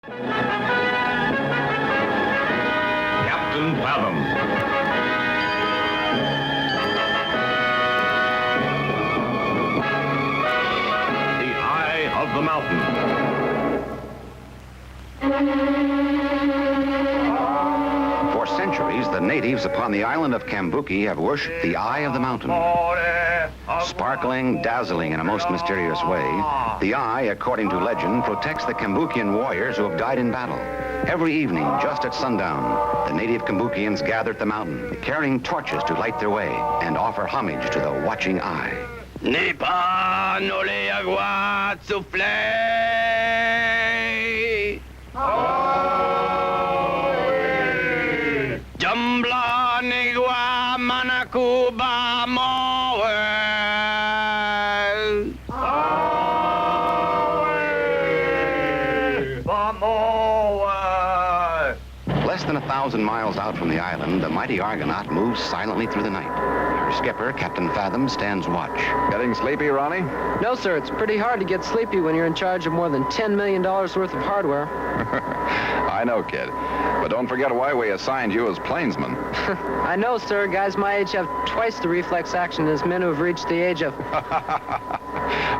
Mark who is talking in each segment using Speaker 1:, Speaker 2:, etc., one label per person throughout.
Speaker 1: Captain Fathom. The Eye of the Mountain.
Speaker 2: For centuries, the natives upon the island of Cambuki have worshipped the Eye of the Mountain. Sparkling, dazzling in a most mysterious way, the eye, according to legend, protects the Cambukian warriors who have died in battle. Every evening, just at sundown, the native Cambukians gather at the mountain, carrying torches to light their way and offer homage to the watching eye.
Speaker 3: Nipa no le agua souffle. Jambla negua manakuba moe.
Speaker 2: Less than 1,000 miles out from the island, the mighty Argonaut moves silently through the night. Her skipper, Captain Fathom, stands watch.
Speaker 4: Getting sleepy, Ronnie?
Speaker 5: No, sir. It's pretty hard to get sleepy when you're in charge of more than $10 million worth of hardware.
Speaker 4: I know, kid. But don't forget why we assigned you as plainsman.
Speaker 5: I know, sir. Guys my age have twice the reflex action as men who have reached the age of...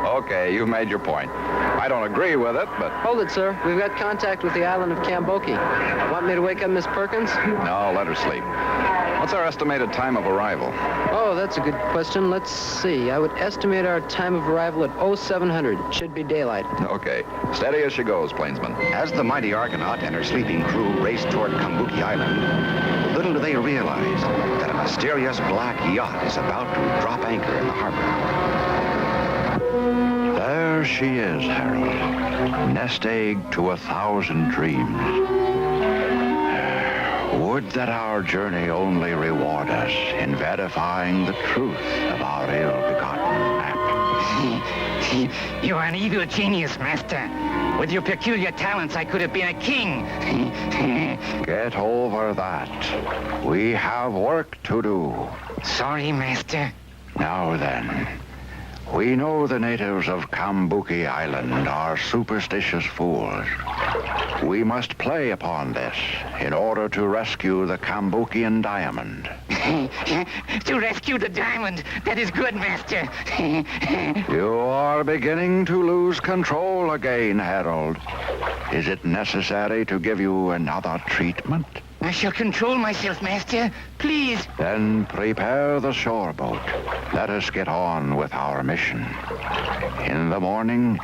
Speaker 4: Okay, you made your point. I don't agree with it, but...
Speaker 5: Hold it, sir. We've got contact with the island of Camboki. Want me to wake up Miss Perkins?
Speaker 4: No, let her sleep. What's our estimated time of arrival?
Speaker 5: Oh, that's a good question. Let's see. I would estimate our time of arrival at 0700. Should be daylight.
Speaker 4: Okay. Steady as she goes, plainsman.
Speaker 2: As the mighty Argonaut and her sleeping crew race toward Cambuki Island, little do they realize that a mysterious black yacht is about to drop anchor in the harbor.
Speaker 6: There she is, Harold. Nest egg to 1,000 dreams. Would that our journey only reward us in verifying the truth of our ill-begotten map.
Speaker 7: You are an evil genius, Master. With your peculiar talents, I could have been a king.
Speaker 6: Get over that. We have work to do.
Speaker 7: Sorry, Master.
Speaker 6: Now then, we know the natives of Cambuki Island are superstitious fools. We must play upon this in order to rescue the Cambukian diamond.
Speaker 7: To rescue the diamond. That is good, Master.
Speaker 6: You are beginning to lose control again, Harold. Is it necessary to give you another treatment?
Speaker 7: I shall control myself, Master. Please.
Speaker 6: Then prepare the shore boat. Let us get on with our mission. In the morning,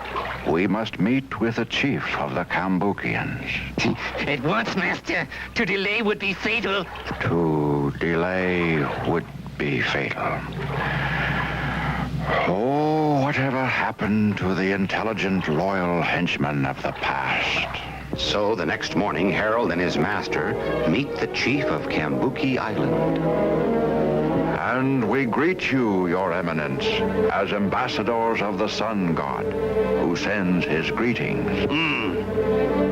Speaker 6: we must meet with the chief of the Cambukians.
Speaker 7: At once, Master. To delay would be fatal.
Speaker 6: To delay would be fatal. Oh, whatever happened to the intelligent, loyal henchmen of the past?
Speaker 2: So the next morning, Harold and his master meet the chief of Cambuki Island.
Speaker 6: And we greet you, Your Eminence, as ambassadors of the Sun God, who sends his greetings.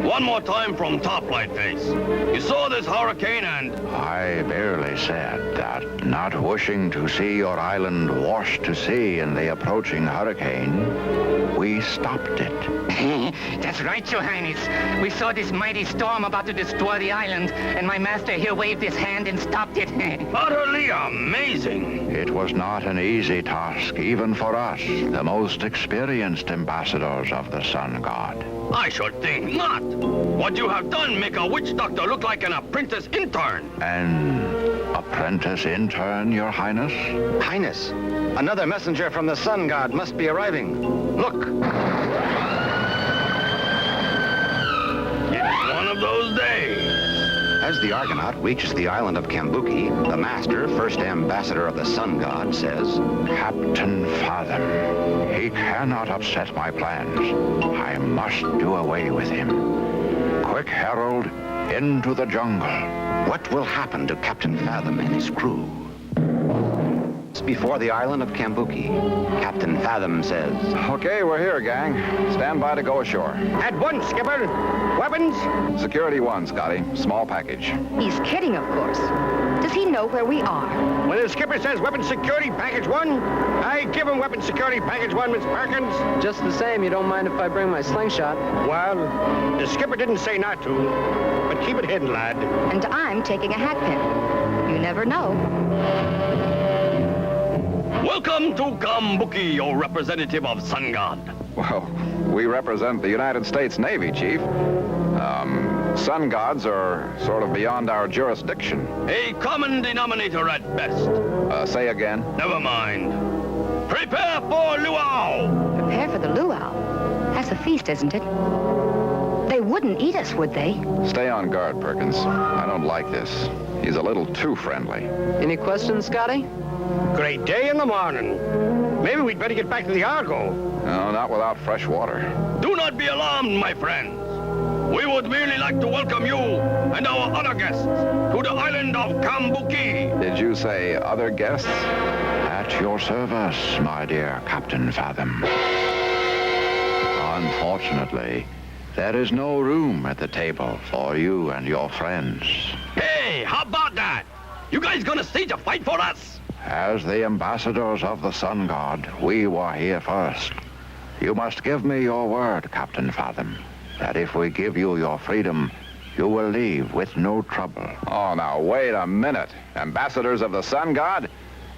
Speaker 3: One more time from top, Lightface. You saw this hurricane and...
Speaker 6: I barely said that, not wishing to see your island washed to sea in the approaching hurricane, we stopped it.
Speaker 7: That's right, Your Highness. We saw this mighty storm about to destroy the island, and my master here waved his hand and stopped it.
Speaker 3: Utterly amazing.
Speaker 6: It was not an easy task, even for us, the most experienced ambassadors of the Sun God.
Speaker 3: I should think not. What you have done make a witch doctor look like an apprentice intern.
Speaker 6: An apprentice intern, Your Highness?
Speaker 2: Highness, another messenger from the Sun God must be arriving. Look.
Speaker 3: It's one of those days.
Speaker 2: As the Argonaut reaches the island of Cambuki, the master, first ambassador of the Sun God, says,
Speaker 6: Captain Fathom, he cannot upset my plans. I must do away with him. Quick, Harold, into the jungle.
Speaker 2: What will happen to Captain Fathom and his crew? Before the island of Cambuki, Captain Fathom says,
Speaker 4: Okay, we're here, gang. Stand by to go ashore.
Speaker 5: At once, Skipper. Weapons?
Speaker 4: Security 1, Scotty. Small package.
Speaker 8: He's kidding, of course. Does he know know where we are.
Speaker 9: When the skipper says weapons security package 1, I give him weapons security package 1, Miss Perkins.
Speaker 5: Just the same, you don't mind if I bring my slingshot?
Speaker 9: Well, the skipper didn't say not to, but keep it hidden, lad.
Speaker 8: And I'm taking a hat pin. You never know.
Speaker 3: Welcome to Kambuki, your representative of Sun God.
Speaker 4: Well, we represent the United States Navy, Chief. Sun gods are sort of beyond our jurisdiction.
Speaker 3: A common denominator at best.
Speaker 4: Say again.
Speaker 3: Never mind. Prepare for luau!
Speaker 8: Prepare for the luau. That's a feast, isn't it? They wouldn't eat us, would they?
Speaker 4: Stay on guard, Perkins. I don't like this. He's a little too friendly.
Speaker 5: Any questions, Scotty?
Speaker 9: Great day in the morning. Maybe we'd better get back to the Argo.
Speaker 4: No, not without fresh water.
Speaker 3: Do not be alarmed, my friends. We would merely like to welcome you and our other guests to the island of Kambuki.
Speaker 4: Did you say other guests?
Speaker 6: At your service, my dear Captain Fathom. Unfortunately, there is no room at the table for you and your friends.
Speaker 3: Hey, how about that? You guys gonna stage a fight for us?
Speaker 6: As the ambassadors of the Sun God, we were here first. You must give me your word, Captain Fathom, that if we give you your freedom, you will leave with no trouble.
Speaker 4: Oh, now, wait a minute. Ambassadors of the Sun God?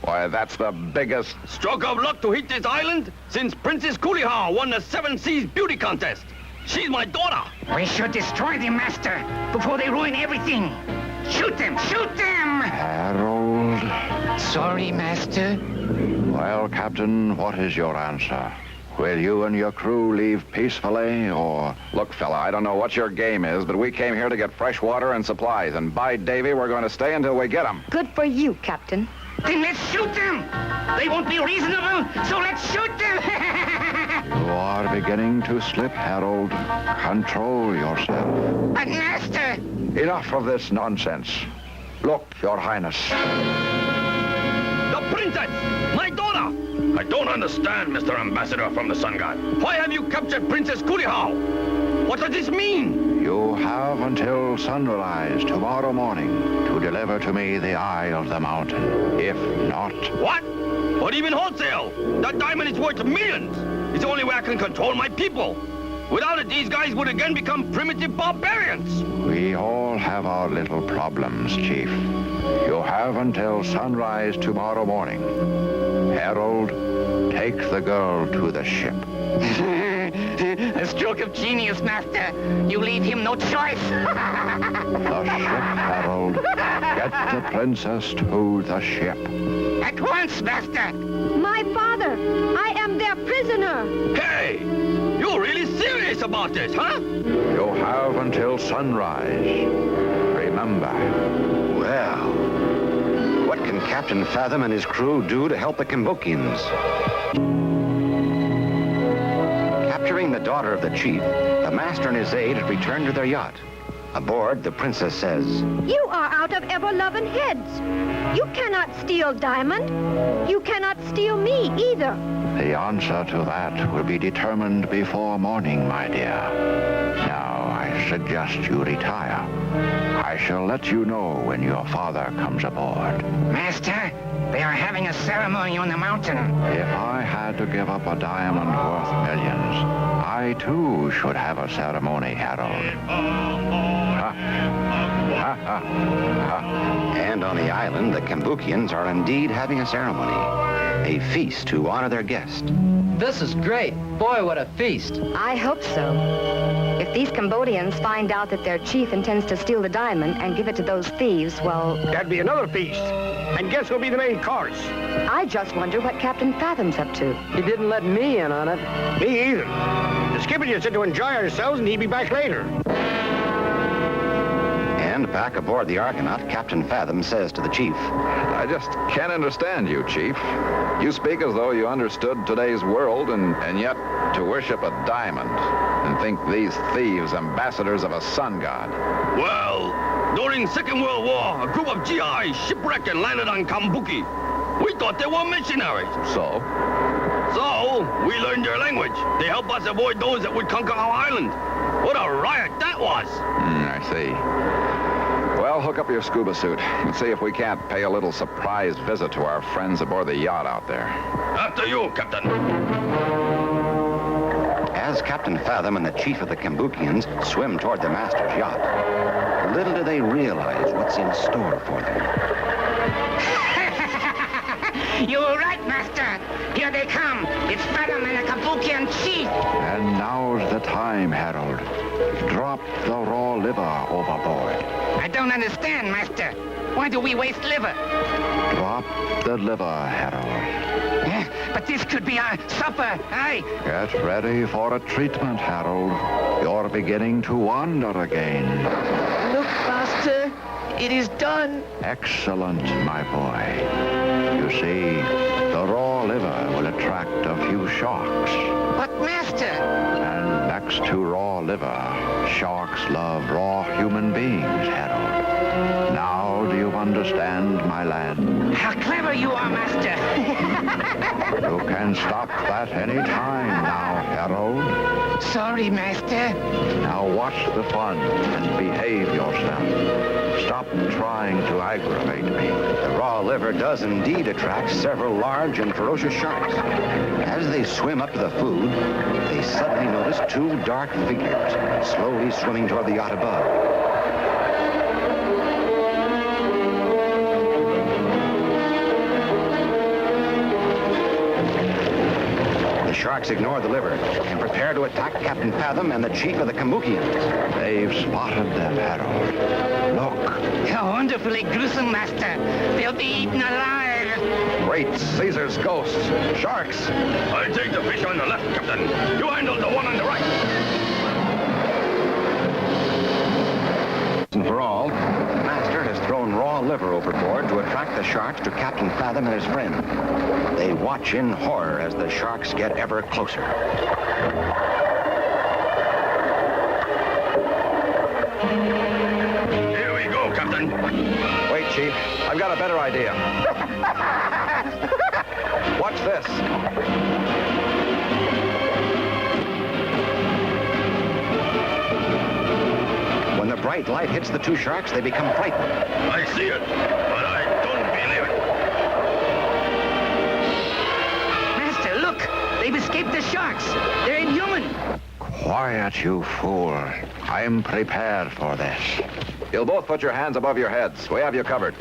Speaker 4: Why, that's the biggest...
Speaker 3: Stroke of luck to hit this island since Princess Coolihau won the Seven Seas Beauty Contest. She's my daughter.
Speaker 7: We should destroy them, Master, before they ruin everything. Shoot them! Shoot them!
Speaker 6: Harold.
Speaker 7: Sorry, Master.
Speaker 6: Well, Captain, what is your answer? Will you and your crew leave peacefully, or...
Speaker 4: Look, fella, I don't know what your game is, but we came here to get fresh water and supplies, and by Davy, we're going to stay until we get them.
Speaker 8: Good for you, Captain.
Speaker 7: Then let's shoot them! They won't be reasonable, so let's shoot them!
Speaker 6: You are beginning to slip, Harold. Control yourself.
Speaker 7: But, Master!
Speaker 6: Enough of this nonsense. Look, Your Highness.
Speaker 3: The princess! My daughter! I don't understand, Mr. Ambassador from the Sun God. Why have you captured Princess Coolihau? What does this mean?
Speaker 6: You have until sunrise tomorrow morning to deliver to me the eye of the mountain. If not...
Speaker 3: What? But even wholesale? That diamond is worth millions. It's the only way I can control my people. Without it, these guys would again become primitive barbarians.
Speaker 6: We all have our little problems, Chief. You have until sunrise tomorrow morning. Harold, take the girl to the ship.
Speaker 7: A stroke of genius, Master. You leave him no choice.
Speaker 6: The ship, Harold. Get the princess to the ship.
Speaker 7: At once, Master.
Speaker 8: My father, I am their prisoner.
Speaker 3: Hey, you're really serious about this, huh?
Speaker 6: You have until sunrise. Remember.
Speaker 2: Well, what can Captain Fathom and his crew do to help the Kambukians? Capturing the daughter of the chief, the master and his aide had returned to their yacht. Aboard, the princess says,
Speaker 10: You are out of ever-loving heads. You cannot steal Diamond. You cannot steal me either.
Speaker 6: The answer to that will be determined before morning, my dear. Now, I suggest you retire. I shall let you know when your father comes aboard.
Speaker 7: Master, they are having a ceremony on the mountain.
Speaker 6: If I had to give up a diamond worth millions, I too should have a ceremony, Harold. Ha, ha, ha, ha.
Speaker 2: And on the island, the Kambukians are indeed having a ceremony. A feast to honor their guest.
Speaker 5: This is great. Boy, what a feast.
Speaker 8: I hope so. If these Cambodians find out that their chief intends to steal the diamond and give it to those thieves, well...
Speaker 9: That'd be another feast. And guess who'll be the main course?
Speaker 8: I just wonder what Captain Fathom's up to.
Speaker 5: He didn't let me in on it.
Speaker 9: Me either. The skipper just said to enjoy ourselves and he'd be back later.
Speaker 2: And back aboard the Argonaut, Captain Fathom says to the chief,
Speaker 4: I just can't understand you, Chief. You speak as though you understood today's world, and yet to worship a diamond and think these thieves ambassadors of a sun god.
Speaker 3: Well, during Second World War, a group of GIs shipwrecked and landed on Kambuki. We thought they were missionaries.
Speaker 4: So,
Speaker 3: we learned their language. They helped us avoid those that would conquer our island. What a riot that was.
Speaker 4: I see. Well, Well, hook up your scuba suit and see if we can't pay a little surprise visit to our friends aboard the yacht out there.
Speaker 3: After you, Captain.
Speaker 2: As Captain Fathom and the chief of the Cambukians swim toward the master's yacht, little do they realize what's in store for them.
Speaker 7: You're right, Master. Here they come. It's Fathom and the Cambukian chief.
Speaker 6: And now's the time, Harold. Drop the raw liver overboard.
Speaker 7: I don't understand, Master. Why do we waste liver?
Speaker 6: Drop the liver, Harold.
Speaker 7: But this could be our supper, aye?
Speaker 6: Get ready for a treatment, Harold. You're beginning to wander again.
Speaker 5: Look, Master, it is done.
Speaker 6: Excellent, my boy. You see, the raw liver will attract a few sharks.
Speaker 7: But, Master...
Speaker 6: And next to raw liver, sharks love raw human beings, Harold. Now do you understand, my lad?
Speaker 7: How clever you are, Master.
Speaker 6: You can stop that any time now, Harold.
Speaker 7: Sorry, Master.
Speaker 6: Now watch the fun and behave yourself. Stop trying to aggravate me.
Speaker 2: The raw liver does indeed attract several large and ferocious sharks. As they swim up to the food, they suddenly notice two dark figures slowly swimming toward the yacht above. The sharks ignore the liver and prepare to attack Captain Fathom and the chief of the Cambukians.
Speaker 6: They've spotted them, Harold. Look.
Speaker 7: How wonderfully gruesome, Master. They'll be eaten alive.
Speaker 4: Great Caesar's ghosts. Sharks.
Speaker 3: I'll take the fish on the left, Captain. You handle the one on the right.
Speaker 2: And for all, the master has thrown raw liver overboard to attract the sharks to Captain Fathom and his friend. They watch in horror as the sharks get ever closer.
Speaker 3: Here we go, Captain.
Speaker 4: Wait, Chief. I've got a better idea. Watch this.
Speaker 2: When the bright light hits the two sharks, they become frightened.
Speaker 3: I see it, but I don't believe it.
Speaker 7: Master, look. They've escaped the sharks. They're inhuman.
Speaker 6: Quiet, you fool. I'm prepared for this.
Speaker 4: You'll both put your hands above your heads. We have you covered.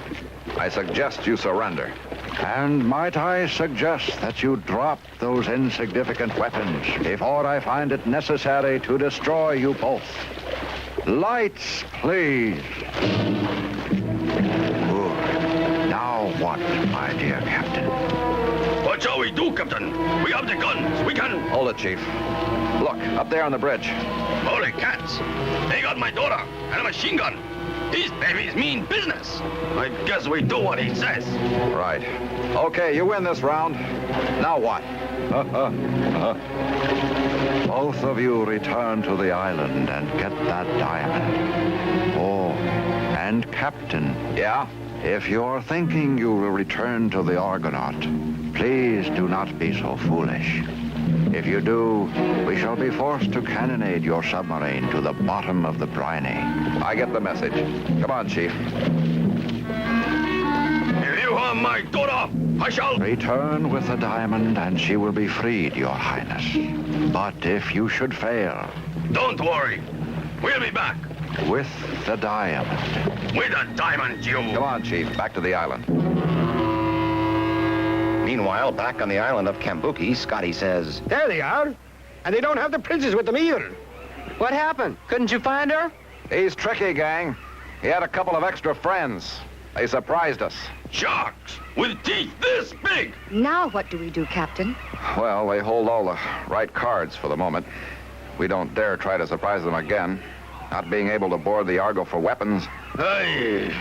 Speaker 4: I suggest you surrender.
Speaker 6: And might I suggest that you drop those insignificant weapons before I find it necessary to destroy you both. Lights, please. Good. Now what, my dear Captain?
Speaker 3: What shall we do, Captain? We have the guns. We can...
Speaker 4: Hold it, Chief. Look, up there on the bridge.
Speaker 3: Holy cats. They got my daughter and a machine gun. These babies mean business. I guess we do what he says.
Speaker 4: Right. Okay, you win this round. Now what?
Speaker 6: Both of you return to the island and get that diamond. Oh, and Captain.
Speaker 4: Yeah?
Speaker 6: If you're thinking you will return to the Argonaut, please do not be so foolish. If you do, we shall be forced to cannonade your submarine to the bottom of the briny.
Speaker 4: I get the message. Come on, Chief.
Speaker 3: If you harm my daughter, I shall...
Speaker 6: Return with the diamond and she will be freed, Your Highness. But if you should fail...
Speaker 3: Don't worry. We'll be back.
Speaker 6: With the diamond.
Speaker 3: With a diamond, you...
Speaker 4: Come on, Chief. Back to the island.
Speaker 2: Meanwhile, back on the island of Cambuki, Scotty says...
Speaker 9: There they are. And they don't have the princess with them either.
Speaker 5: What happened? Couldn't you find her?
Speaker 4: He's tricky, gang. He had a couple of extra friends. They surprised us.
Speaker 3: Sharks with teeth this big.
Speaker 8: Now what do we do, Captain?
Speaker 4: Well, they hold all the right cards for the moment. We don't dare try to surprise them again. Not being able to board the Argo for weapons.
Speaker 3: Hey,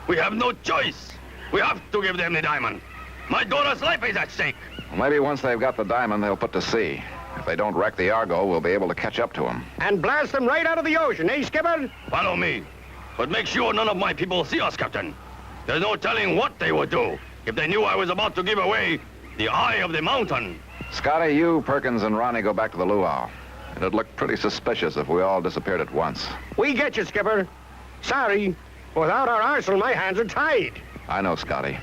Speaker 3: we have no choice. We have to give them the diamond. My daughter's life is at stake.
Speaker 4: Well, maybe once they've got the diamond, they'll put to sea. If they don't wreck the Argo, we'll be able to catch up to them.
Speaker 9: And blast them right out of the ocean, eh, Skipper?
Speaker 3: Follow me. But make sure none of my people see us, Captain. There's no telling what they would do if they knew I was about to give away the eye of the mountain.
Speaker 4: Scotty, you, Perkins, and Ronnie go back to the luau. It'd look pretty suspicious if we all disappeared at once.
Speaker 9: We get you, Skipper. Sorry, Without our arsenal, my hands are tied.
Speaker 4: I know, Scotty.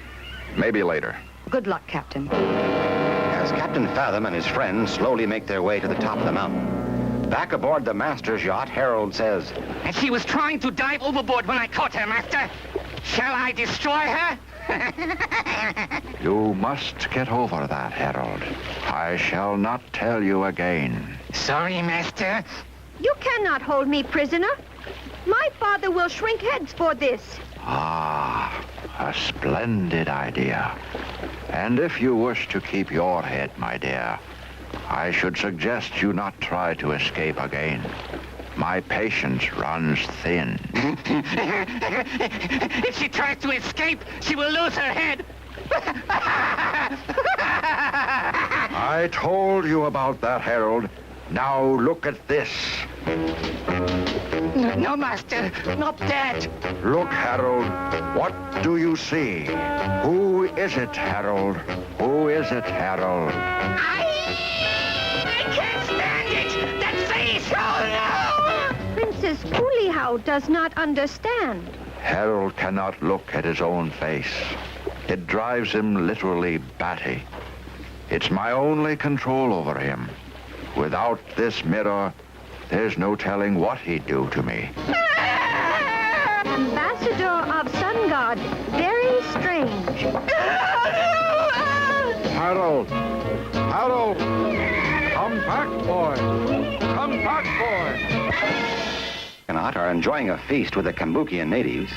Speaker 4: Maybe later.
Speaker 8: Good luck, Captain.
Speaker 2: As Captain Fathom and his friends slowly make their way to the top of the mountain, back aboard the master's yacht, Harold says,
Speaker 7: And she was trying to dive overboard when I caught her, Master. Shall I destroy her?
Speaker 6: You must get over that, Harold. I shall not tell you again.
Speaker 7: Sorry, Master.
Speaker 10: You cannot hold me prisoner. My father will shrink heads for this.
Speaker 6: Ah, a splendid idea. And if you wish to keep your head, my dear, I should suggest you not try to escape again. My patience runs thin.
Speaker 7: If she tries to escape, she will lose her head.
Speaker 6: I told you about that, Harold. Now look at this.
Speaker 7: No, Master, not that.
Speaker 6: Look, Harold. What do you see? Who is it, Harold? Who is it, Harold?
Speaker 7: I can't stand it! That face! Oh, no!
Speaker 10: Princess Cooleyhow does not understand.
Speaker 6: Harold cannot look at his own face. It drives him literally batty. It's my only control over him. Without this mirror, there's no telling what he'd do to me.
Speaker 10: Ambassador of Sun God, very strange.
Speaker 6: Harold! Harold! Come back, boy! Come back, boy!
Speaker 2: are enjoying a feast with the Cambukian natives,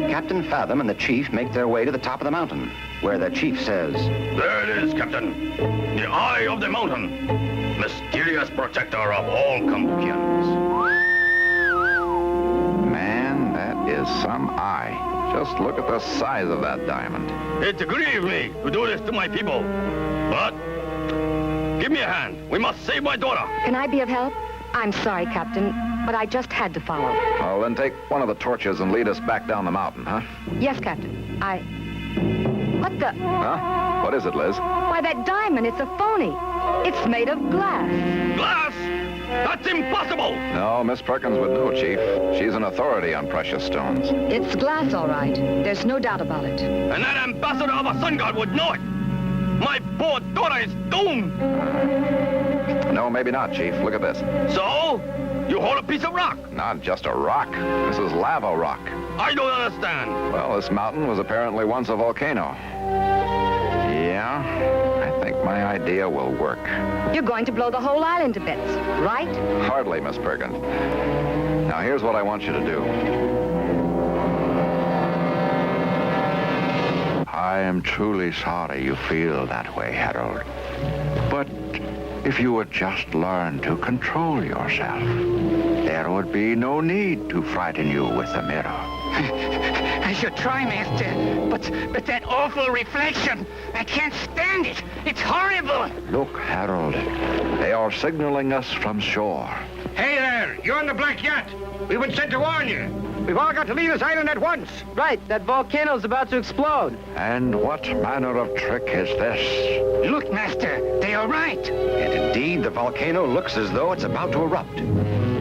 Speaker 2: Captain Fathom and the chief make their way to the top of the mountain, where the chief says,
Speaker 3: There it is, Captain. The Eye of the Mountain. Mysterious protector of all Cambukians.
Speaker 4: Man, that is some eye. Just look at the size of that diamond.
Speaker 3: It grieves me to do this to my people. But give me a hand. We must save my daughter.
Speaker 8: Can I be of help? I'm sorry, Captain, but I just had to follow.
Speaker 4: Well, then take one of the torches and lead us back down the mountain, huh?
Speaker 8: Yes, Captain. What the?
Speaker 4: Huh? What is it, Liz?
Speaker 8: Why, that diamond, it's a phony. It's made of glass.
Speaker 3: Glass? That's impossible!
Speaker 4: No, Miss Perkins would know, Chief. She's an authority on precious stones.
Speaker 8: It's glass, all right. There's no doubt about it.
Speaker 3: And that ambassador of a sun god would know it. My poor daughter is doomed.
Speaker 4: No, maybe not, Chief. Look at this.
Speaker 3: So? You hold a piece of rock?
Speaker 4: Not just a rock. This is lava rock.
Speaker 3: I don't understand.
Speaker 4: Well, this mountain was apparently once a volcano. Yeah, I think my idea will work.
Speaker 8: You're going to blow the whole island to bits, right?
Speaker 4: Hardly, Miss Perkins. Now, here's what I want you to do.
Speaker 6: I am truly sorry you feel that way, Harold. But if you would just learn to control yourself, there would be no need to frighten you with the mirror.
Speaker 7: I should try, Master, but that awful reflection, I can't stand it. It's horrible.
Speaker 6: Look, Harold, they are signaling us from shore.
Speaker 9: Hey there, you're on the Black Yacht. We've been sent to warn you. We've all got to leave this island at once.
Speaker 5: Right, that volcano's about to explode.
Speaker 6: And what manner of trick is this?
Speaker 7: Look, Master, they are right.
Speaker 2: And indeed, the volcano looks as though it's about to erupt.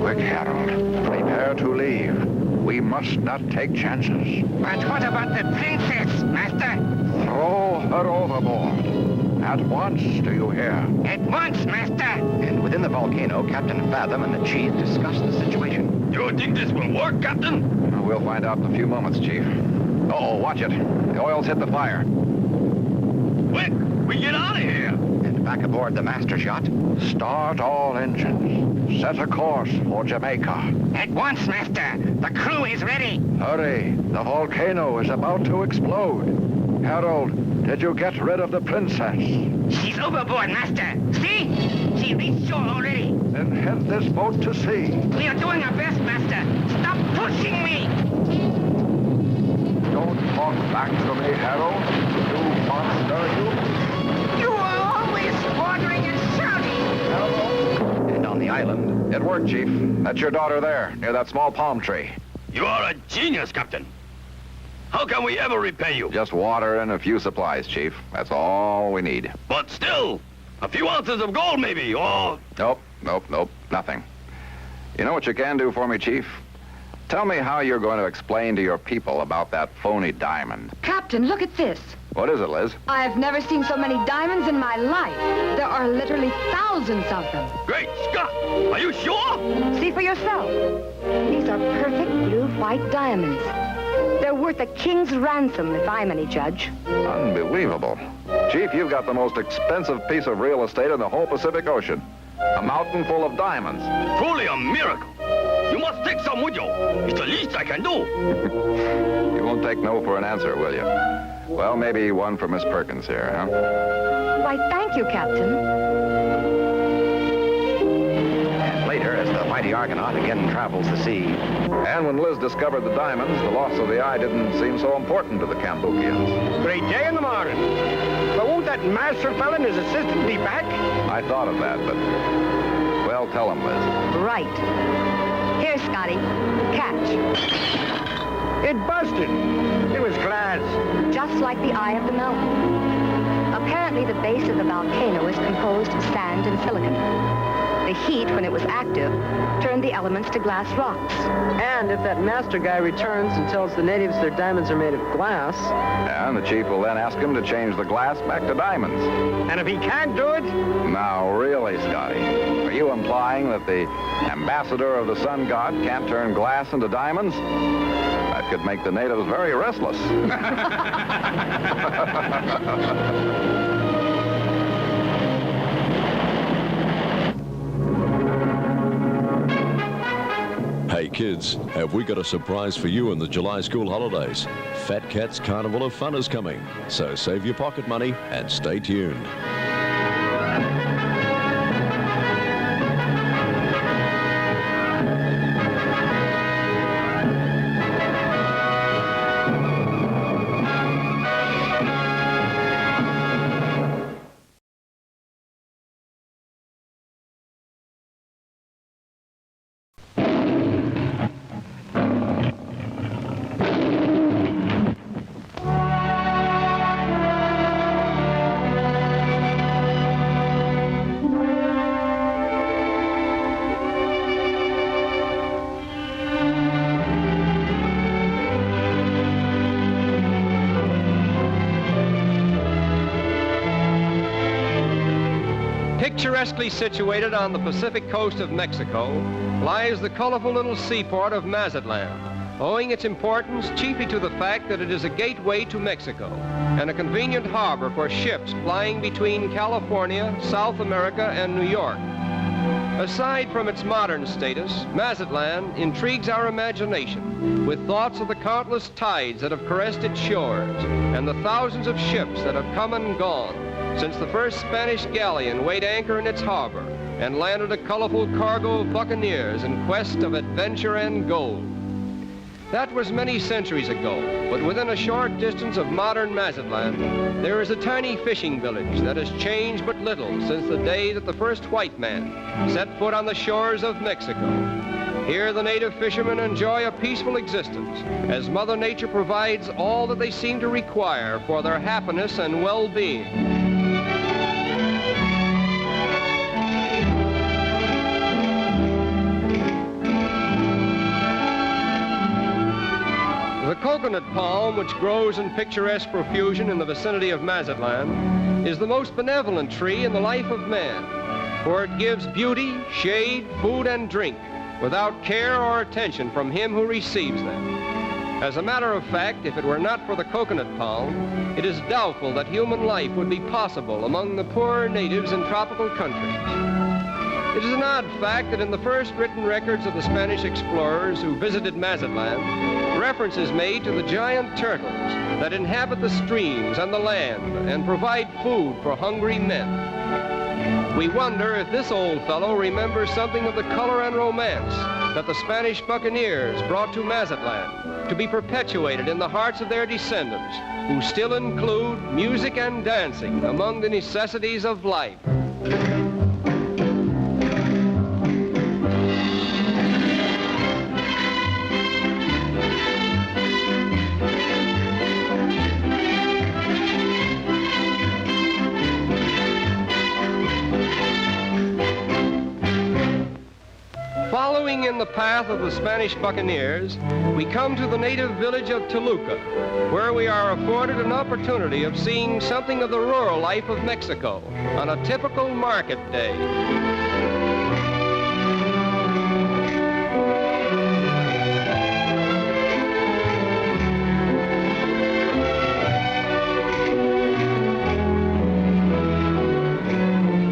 Speaker 6: Quick, Harold, prepare to leave. We must not take chances.
Speaker 7: But what about the princess, Master?
Speaker 6: Throw her overboard. At once, do you hear?
Speaker 7: At once, Master.
Speaker 2: And within the volcano, Captain Fathom and the chief discuss the situation.
Speaker 3: You think this will work, Captain?
Speaker 4: We'll find out in a few moments, Chief. Oh, watch it. The oil's hit the fire.
Speaker 3: Quick, we get out of here.
Speaker 2: And back aboard the master's yacht,
Speaker 6: Start all engines. Set a course for Jamaica.
Speaker 7: At once, Master. The crew is ready.
Speaker 6: Hurry, the volcano is about to explode. Harold, did you get rid of the princess?
Speaker 7: She's overboard, Master. See? She reached shore already.
Speaker 6: Then head this boat to sea.
Speaker 7: We are doing our best, Master. Stop pushing me.
Speaker 6: Don't talk back to me, Harold. You monster, you.
Speaker 7: You are always ordering and shouting.
Speaker 2: and on the island,
Speaker 4: It worked, Chief. That's your daughter there, near that small palm tree.
Speaker 3: You are a genius, Captain. How can we ever repay you?
Speaker 4: Just water and a few supplies, Chief. That's all we need.
Speaker 3: But still, a few ounces of gold maybe, or...
Speaker 4: Nope, nothing. You know what you can do for me, Chief? Tell me how you're going to explain to your people about that phony diamond.
Speaker 8: Captain, look at this.
Speaker 4: What is it, Liz?
Speaker 8: I've never seen so many diamonds in my life. There are literally thousands of them.
Speaker 3: Great Scott! Are you sure?
Speaker 8: See for yourself. These are perfect blue-white diamonds. They're worth a king's ransom, if I'm any judge.
Speaker 4: Unbelievable. Chief, you've got the most expensive piece of real estate in the whole Pacific Ocean. A mountain full of diamonds.
Speaker 3: Truly a miracle. You must take some with you. It's the least I can do.
Speaker 4: You won't take no for an answer, will you? Well, maybe one for Miss Perkins here, huh?
Speaker 8: Why, thank you, Captain.
Speaker 2: And later, as the mighty Argonaut again travels the sea.
Speaker 4: And when Liz discovered the diamonds, the loss of the eye didn't seem so important to the Cambukians.
Speaker 9: Great day in the morning. But won't that master fella and his assistant be back?
Speaker 4: I thought of that, but... Well, tell him, Liz.
Speaker 8: Right. Here, Scotty. Catch.
Speaker 9: It busted. It was glass.
Speaker 8: Just like the eye of the mountain. Apparently, the base of the volcano is composed of sand and silicon. The heat, when it was active, turned the elements to glass rocks.
Speaker 5: And if that master guy returns and tells the natives their diamonds are made of glass...
Speaker 4: And the chief will then ask him to change the glass back to diamonds.
Speaker 9: And if he can't do it?
Speaker 4: Now, really, Scotty, are you implying that the ambassador of the sun god can't turn glass into diamonds? That could make the natives very restless.
Speaker 11: Hey kids, have we got a surprise for you in the July school holidays? Fat Cat's Carnival of Fun is coming, so save your pocket money and stay tuned.
Speaker 12: Picturesquely situated on the Pacific coast of Mexico lies the colorful little seaport of Mazatlan, owing its importance chiefly to the fact that it is a gateway to Mexico and a convenient harbor for ships plying between California, South America, and New York. Aside from its modern status, Mazatlan intrigues our imagination with thoughts of the countless tides that have caressed its shores and the thousands of ships that have come and gone since the first Spanish galleon weighed anchor in its harbor and landed a colorful cargo of buccaneers in quest of adventure and gold. That was many centuries ago, but within a short distance of modern Mazatlan, there is a tiny fishing village that has changed but little since the day that the first white man set foot on the shores of Mexico. Here the native fishermen enjoy a peaceful existence as Mother Nature provides all that they seem to require for their happiness and well-being. The coconut palm, which grows in picturesque profusion in the vicinity of Mazatlan, is the most benevolent tree in the life of man, for it gives beauty, shade, food, and drink without care or attention from him who receives them. As a matter of fact, if it were not for the coconut palm, it is doubtful that human life would be possible among the poor natives in tropical countries. It is an odd fact that in the first written records of the Spanish explorers who visited Mazatlan, reference is made to the giant turtles that inhabit the streams and the land and provide food for hungry men. We wonder if this old fellow remembers something of the color and romance that the Spanish buccaneers brought to Mazatlan to be perpetuated in the hearts of their descendants, who still include music and dancing among the necessities of life. Following Keeping in the path of the Spanish buccaneers, we come to the native village of Toluca, where we are afforded an opportunity of seeing something of the rural life of Mexico on a typical market day.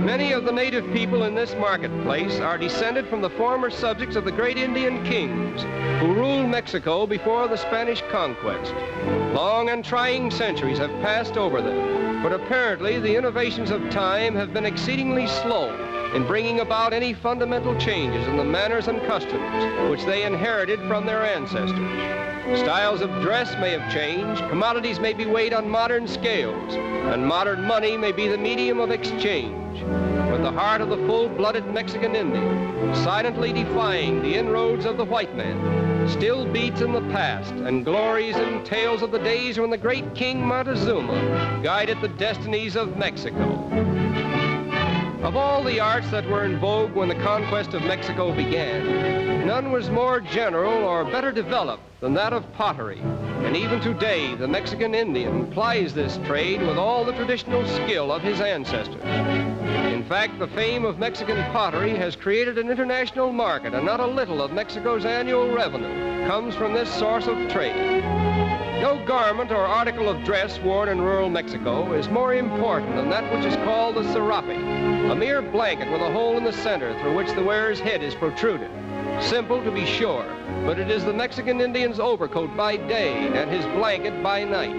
Speaker 12: Many of the native people in this marketplace are descended from the former subjects of the great Indian kings who ruled Mexico before the Spanish conquest. Long and trying centuries have passed over them, but apparently the innovations of time have been exceedingly slow in bringing about any fundamental changes in the manners and customs which they inherited from their ancestors. Styles of dress may have changed, commodities may be weighed on modern scales, and modern money may be the medium of exchange. But the heart of the full-blooded Mexican Indian, silently defying the inroads of the white man, still beats in the past and glories in tales of the days when the great King Montezuma guided the destinies of Mexico. Of all the arts that were in vogue when the conquest of Mexico began, none was more general or better developed than that of pottery. And even today, the Mexican Indian plies this trade with all the traditional skill of his ancestors. In fact, the fame of Mexican pottery has created an international market, and not a little of Mexico's annual revenue comes from this source of trade. No garment or article of dress worn in rural Mexico is more important than that which is called the serape, a mere blanket with a hole in the center through which the wearer's head is protruded. Simple to be sure, but it is the Mexican Indian's overcoat by day and his blanket by night.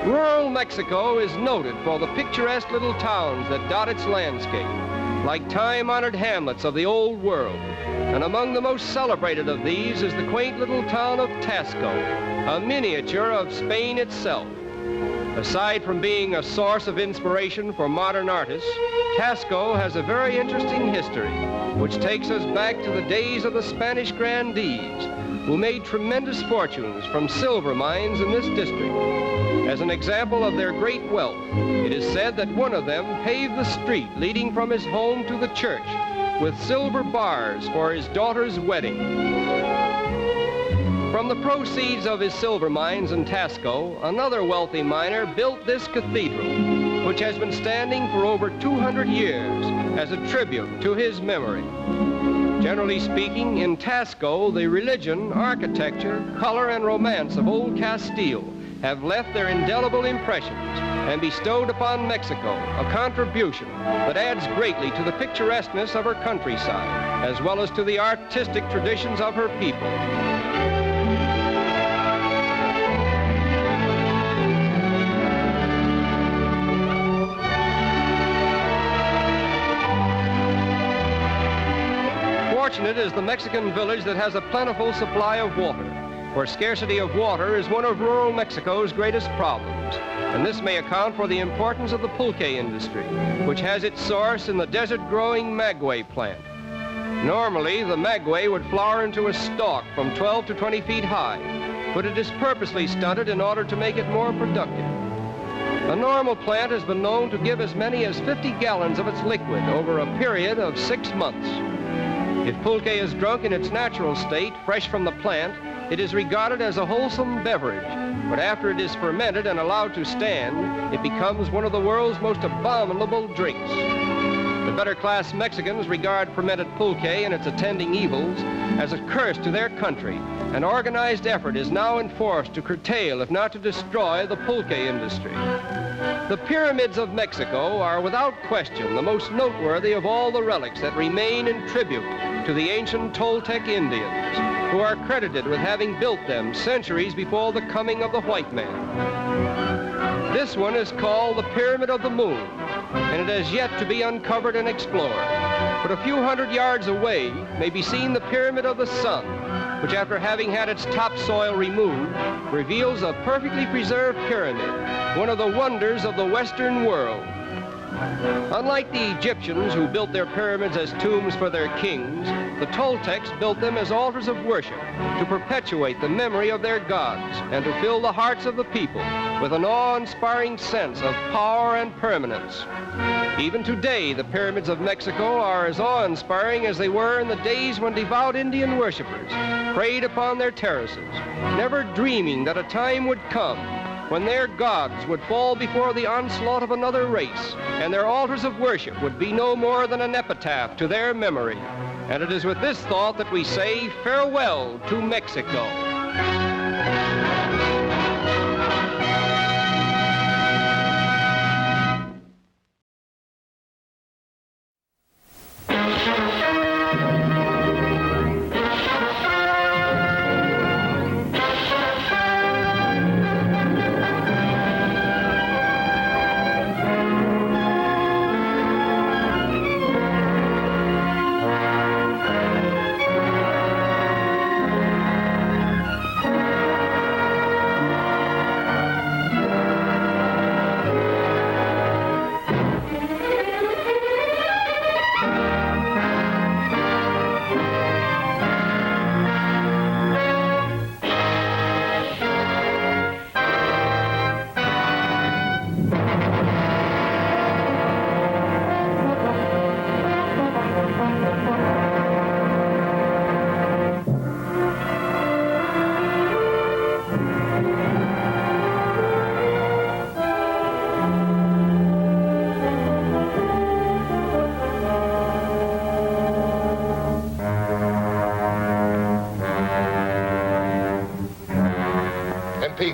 Speaker 12: Rural Mexico is noted for the picturesque little towns that dot its landscape, like time-honored hamlets of the old world. And among the most celebrated of these is the quaint little town of Tasco, a miniature of Spain itself. Aside from being a source of inspiration for modern artists, Tasco has a very interesting history, which takes us back to the days of the Spanish grandees, who made tremendous fortunes from silver mines in this district. As an example of their great wealth, it is said that one of them paved the street leading from his home to the church with silver bars for his daughter's wedding. From the proceeds of his silver mines in Tasco, another wealthy miner built this cathedral, which has been standing for over 200 years as a tribute to his memory. Generally speaking, in Tasco, the religion, architecture, color, and romance of old Castile have left their indelible impressions and bestowed upon Mexico a contribution that adds greatly to the picturesqueness of her countryside, as well as to the artistic traditions of her people. Fortunate is the Mexican village that has a plentiful supply of water, for scarcity of water is one of rural Mexico's greatest problems, and this may account for the importance of the pulque industry, which has its source in the desert-growing maguey plant. Normally, the maguey would flower into a stalk from 12 to 20 feet high, but it is purposely stunted in order to make it more productive. A normal plant has been known to give as many as 50 gallons of its liquid over a period of 6 months. If pulque is drunk in its natural state, fresh from the plant, it is regarded as a wholesome beverage, but after it is fermented and allowed to stand, it becomes one of the world's most abominable drinks. The better-class Mexicans regard fermented pulque and its attending evils as a curse to their country, and organized effort is now enforced to curtail, if not to destroy, the pulque industry. The pyramids of Mexico are without question the most noteworthy of all the relics that remain in tribute to the ancient Toltec Indians, who are credited with having built them centuries before the coming of the white man. This one is called the Pyramid of the Moon, and it has yet to be uncovered and explored. But a few hundred yards away may be seen the Pyramid of the Sun, which, after having had its topsoil removed, reveals a perfectly preserved pyramid, one of the wonders of the Western world. Unlike the Egyptians, who built their pyramids as tombs for their kings, The Toltecs built them as altars of worship to perpetuate the memory of their gods and to fill the hearts of the people with an awe-inspiring sense of power and permanence. Even today, the pyramids of Mexico are as awe-inspiring as they were in the days when devout Indian worshippers prayed upon their terraces, never dreaming that a time would come when their gods would fall before the onslaught of another race, and their altars of worship would be no more than an epitaph to their memory. And it is with this thought that we say farewell to Mexico.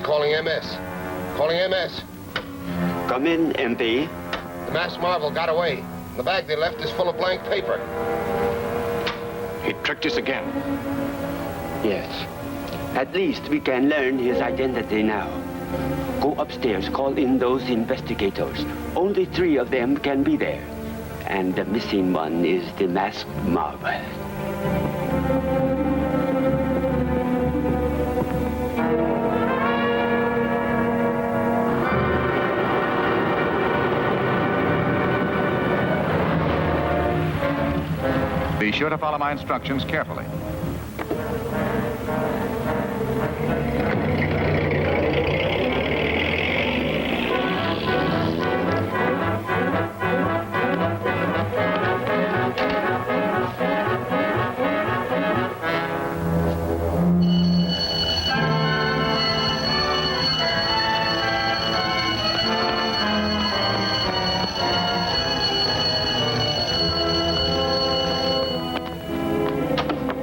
Speaker 9: Calling MS. Calling MS.
Speaker 13: Come in, MP.
Speaker 9: The masked marvel got away. The bag they left is full of blank paper.
Speaker 13: He tricked us again. Yes. At least we can learn his identity now. Go upstairs, call in those investigators. Only 3 of them can be there. And the missing one is the masked marvel.
Speaker 6: Be sure to follow my instructions carefully.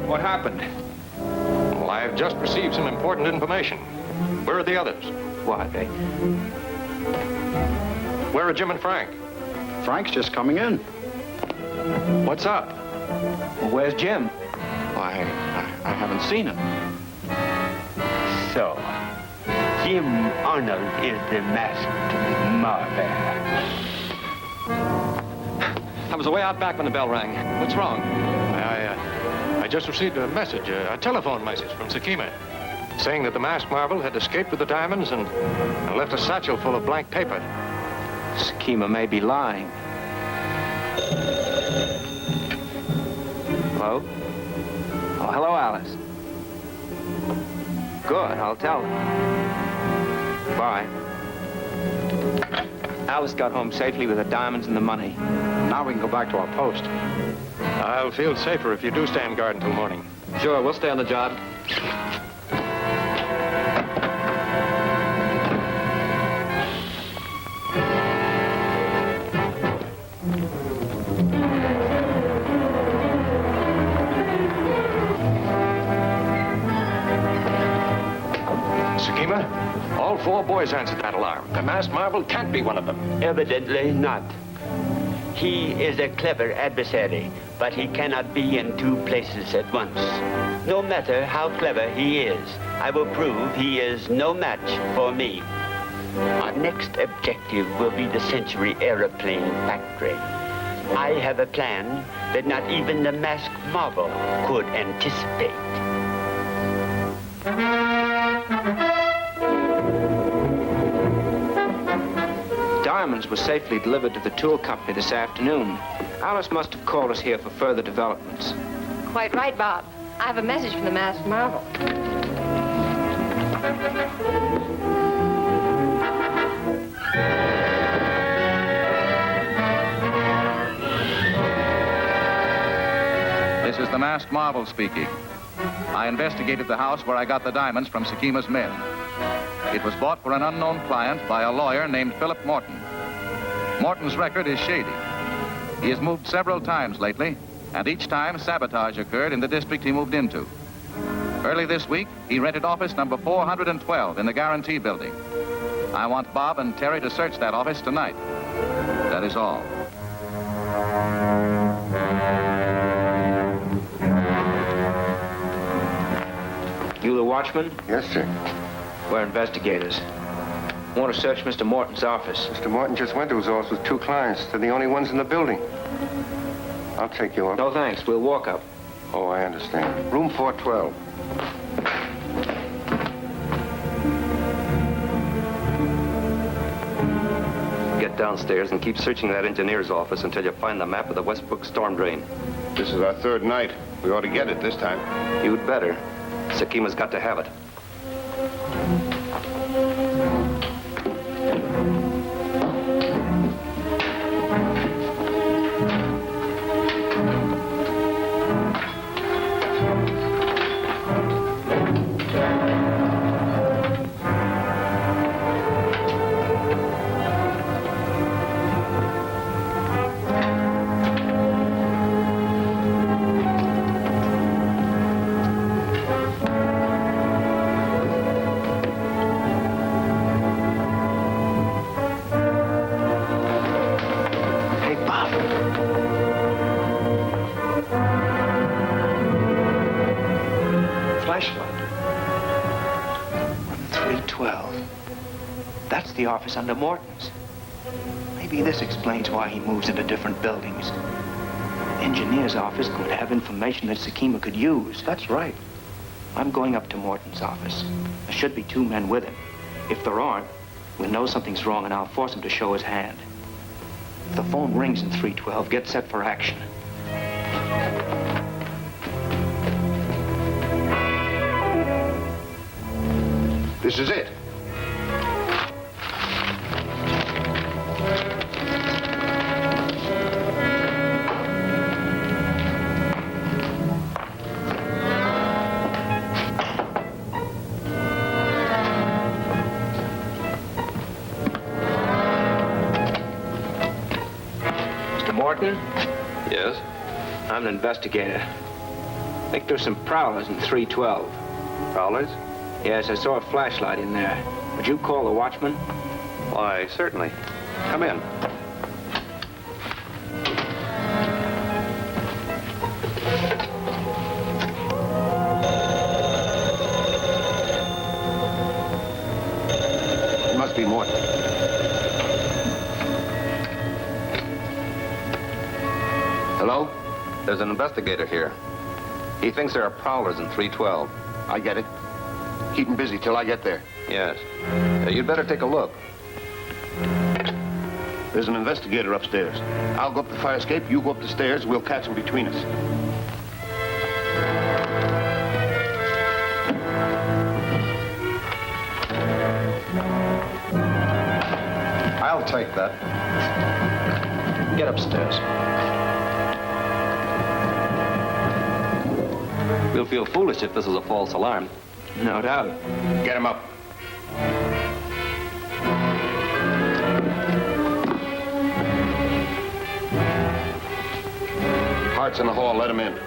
Speaker 14: What happened? Well, I've just received some important information. Where are the others?
Speaker 13: What?
Speaker 14: Where are Jim and Frank?
Speaker 6: Frank's just coming in.
Speaker 14: What's up?
Speaker 13: Where's Jim?
Speaker 6: I haven't seen him.
Speaker 13: So, Jim Arnold is the masked marvel.
Speaker 14: I was away out back when the bell rang. What's wrong? I just received a message, a telephone message from Sakima, saying that the masked marvel had escaped with the diamonds and left a satchel full of blank paper.
Speaker 13: Sakima may be lying. Hello? Oh, hello, Alice. Good, I'll tell her. Bye. Alice got home safely with the diamonds and the money.
Speaker 6: Now we can go back to our post.
Speaker 14: I'll feel safer if you do stand guard until morning.
Speaker 12: Sure, we'll stay on the job.
Speaker 14: Sakima, all 4 boys answered that alarm. The masked marvel can't be one of them.
Speaker 13: Evidently not. He is a clever adversary, but he cannot be in 2 places at once. No matter how clever he is, I will prove he is no match for me. Our next objective will be the Century Aeroplane Factory. I have a plan that not even the masked marvel could anticipate. Diamonds were safely delivered to the tool company this afternoon. Alice must have called us here for further developments.
Speaker 15: Quite right, Bob. I have a message from the masked marvel.
Speaker 16: This is the masked marvel speaking. I investigated the house where I got the diamonds from Sekima's men. It was bought for an unknown client by a lawyer named Philip Morton. Morton's record is shady. He has moved several times lately, and each time sabotage occurred in the district he moved into. Early this week, he rented office number 412 in the Guarantee Building. I want Bob and Terry to search that office tonight. That is all.
Speaker 17: You the watchman?
Speaker 9: Yes, sir.
Speaker 17: We're investigators. Want to search Mr. Morton's office.
Speaker 9: Mr. Morton just went to his office with 2 clients. They're the only ones in the building. I'll take you up.
Speaker 17: No, thanks. We'll walk up.
Speaker 9: Oh, I understand. Room 412.
Speaker 18: Get downstairs and keep searching that engineer's office until you find the map of the Westbrook storm drain.
Speaker 9: This is our 3rd night. We ought to get it this time.
Speaker 18: You'd better. Sekima's got to have it.
Speaker 17: That's the office under Morton's. Maybe this explains why he moves into different buildings. The engineer's office could have information that Sekima could use. That's right. I'm going up to Morton's office. There should be 2 men with him. If there aren't, we'll know something's wrong and I'll force him to show his hand. If the phone rings in 312, get set for action.
Speaker 9: This is it.
Speaker 17: Morton?
Speaker 18: Yes?
Speaker 17: I'm an investigator. I think there's some prowlers in 312.
Speaker 18: Prowlers?
Speaker 17: Yes, I saw a flashlight in there. Would you call the watchman?
Speaker 18: Why, certainly. Come in.
Speaker 9: It must be Morton.
Speaker 18: Hello? There's an investigator here. He thinks there are prowlers in 312.
Speaker 9: I get it. Keep him busy till I get there.
Speaker 18: Yes. You'd better take a look.
Speaker 9: There's an investigator upstairs. I'll go up the fire escape, you go up the stairs, we'll catch him between us.
Speaker 18: I'll take that. Get upstairs. We'll feel foolish if this is a false alarm.
Speaker 17: No doubt.
Speaker 9: Get him up. Hart's in the hall. Let him in.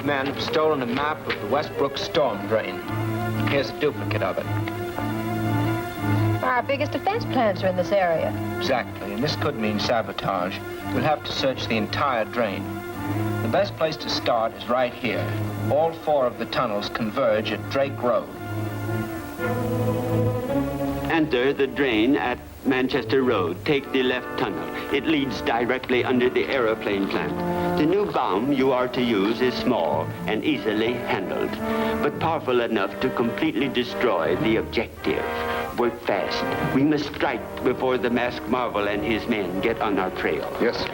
Speaker 17: Cambridge's men have stolen a map of the Westbrook storm drain. Here's a duplicate of it.
Speaker 15: Our biggest defense plants are in this area.
Speaker 17: Exactly, and this could mean sabotage. We'll have to search the entire drain. The best place to start is right here. All 4 of the tunnels converge at Drake Road.
Speaker 13: Enter the drain at Manchester Road. Take the left tunnel. It leads directly under the aeroplane plant. The new bomb you are to use is small and easily handled, but powerful enough to completely destroy the objective. Work fast. We must strike before the masked marvel and his men get on our trail.
Speaker 18: Yes.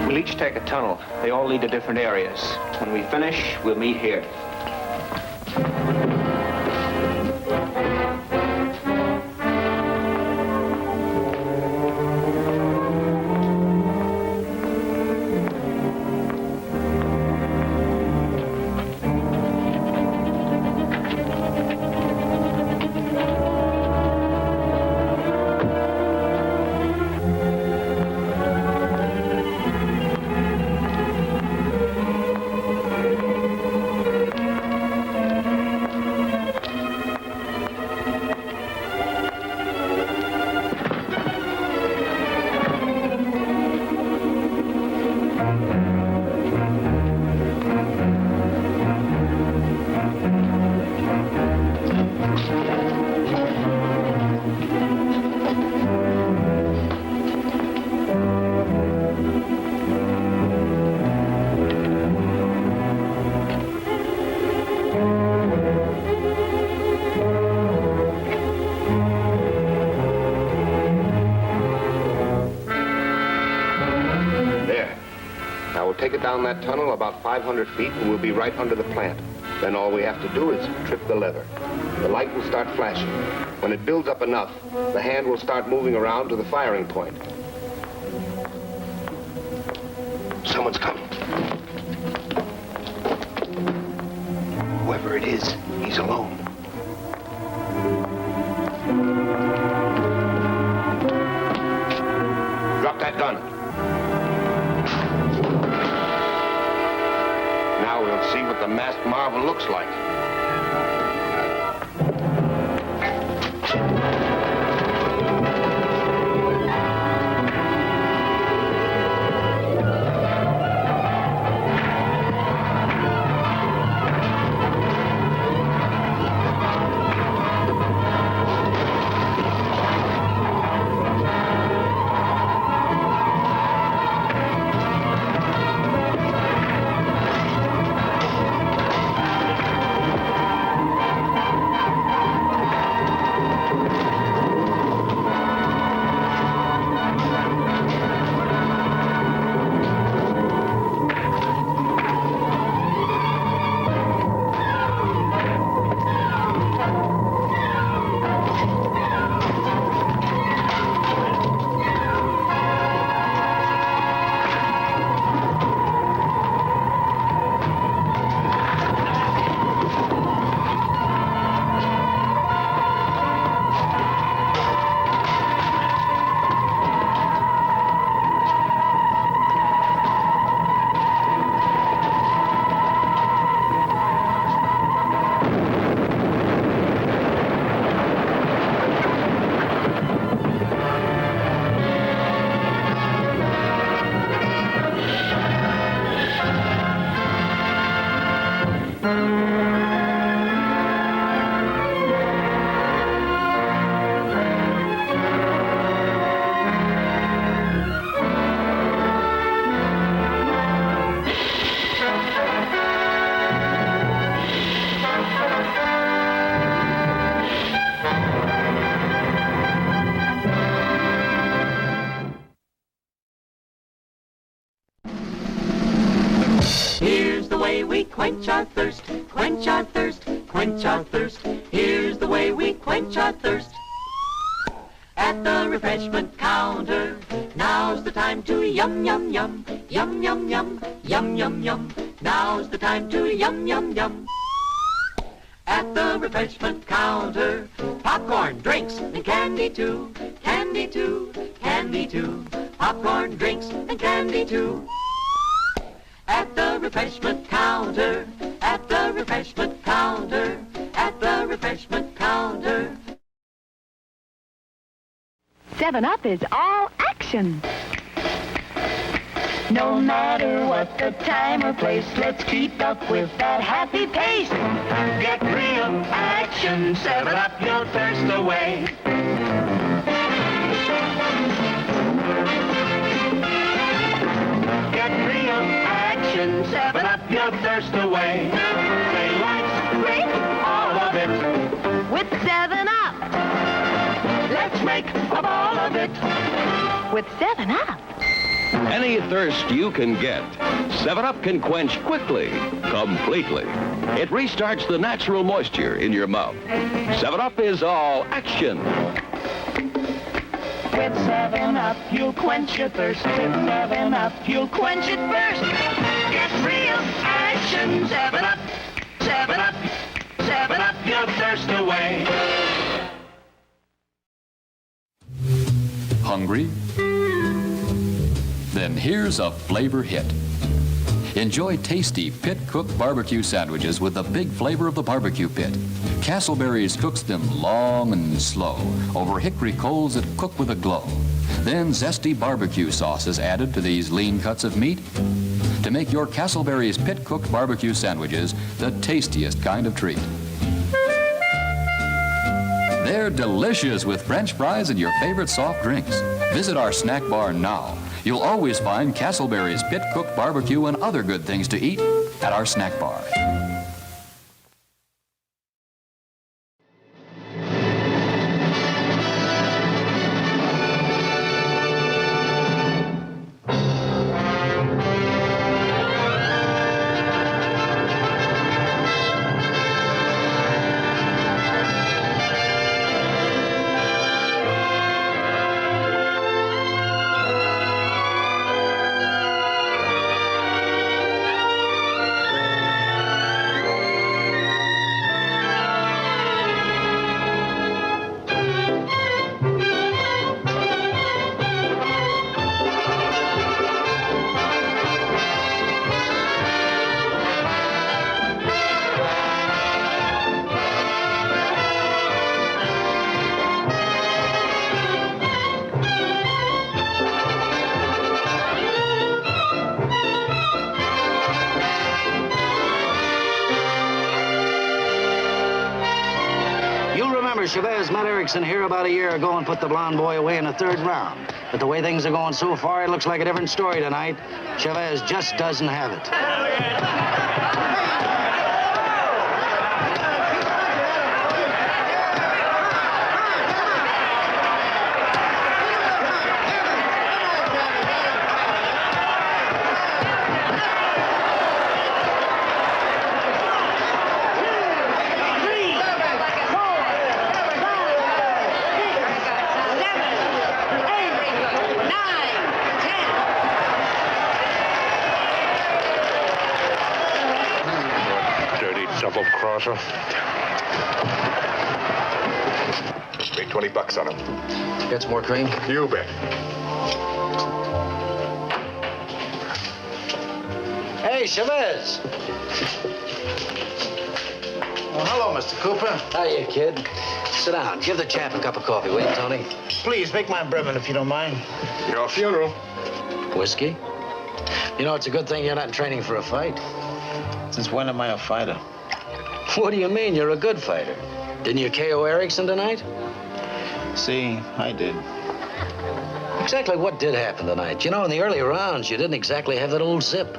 Speaker 17: We'll each take a tunnel. They all lead to different areas. When we finish, we'll meet here.
Speaker 18: Take it down that tunnel about 500 feet and we'll be right under the plant. Then all we have to do is trip the lever. The light will start flashing. When it builds up enough, the hand will start moving around to the firing point. Someone's coming.
Speaker 17: Whoever it is, he's alone.
Speaker 18: Drop that gun. Now we'll see what the masked marvel looks like.
Speaker 19: quench our thirst, quench our thirst, quench our thirst. Here's the way we quench our thirst. At the refreshment counter, now's the time to yum, yum, yum, yum, yum, yum, yum, yum, yum. Now's the time to yum, yum, yum. At the refreshment counter, popcorn, drinks, and candy too, candy too, candy too. Popcorn, drinks, and candy too. At the refreshment counter, at the refreshment counter, at the refreshment counter.
Speaker 20: 7-Up is all action. No matter what the time or place, let's keep up with that happy pace. Get real action, 7-Up your thirst away. Get real action, 7-Up your thirst away. Say let's drink all of it with 7-Up. Let's make a ball of it with 7-Up.
Speaker 3: Any thirst you can get, 7-Up can quench quickly, completely. It restarts the natural moisture in your mouth. 7-Up is all action.
Speaker 20: With 7-Up, you'll quench your thirst. With 7-Up, you'll quench it first. Get real action, 7-Up, 7-Up, 7-Up your thirst away.
Speaker 21: Hungry? Then here's a flavor hit. Enjoy tasty pit-cooked barbecue sandwiches with the big flavor of the barbecue pit. Castleberries cooks them long and slow over hickory coals that cook with a glow. Then zesty barbecue sauce is added to these lean cuts of meat to make your Castleberries pit-cooked barbecue sandwiches the tastiest kind of treat. They're delicious with French fries and your favorite soft drinks. Visit our snack bar now. You'll always find Castleberry's pit-cooked barbecue and other good things to eat at our snack bar.
Speaker 22: Chavez met Erickson here about a year ago and put the blonde boy away in the third round. But the way things are going so far, it looks like a different story tonight. Chavez just doesn't have it.
Speaker 23: Double-crosser. Make $20 on him.
Speaker 22: Get some more cream?
Speaker 23: You bet.
Speaker 22: Hey, Chavez.
Speaker 17: Well, hello, Mr. Cooper.
Speaker 22: Hiya, kid. Sit down. Give the chap a cup of coffee, will you, Tony?
Speaker 17: Please, make mine bourbon if you don't mind.
Speaker 23: Your funeral.
Speaker 22: Whiskey? You know, it's a good thing you're not training for a fight.
Speaker 17: Since when am I a fighter?
Speaker 22: What do you mean? You're a good fighter. Didn't you KO Erickson tonight?
Speaker 17: See, I did.
Speaker 22: Exactly what did happen tonight? You know, in the early rounds, you didn't exactly have that old zip.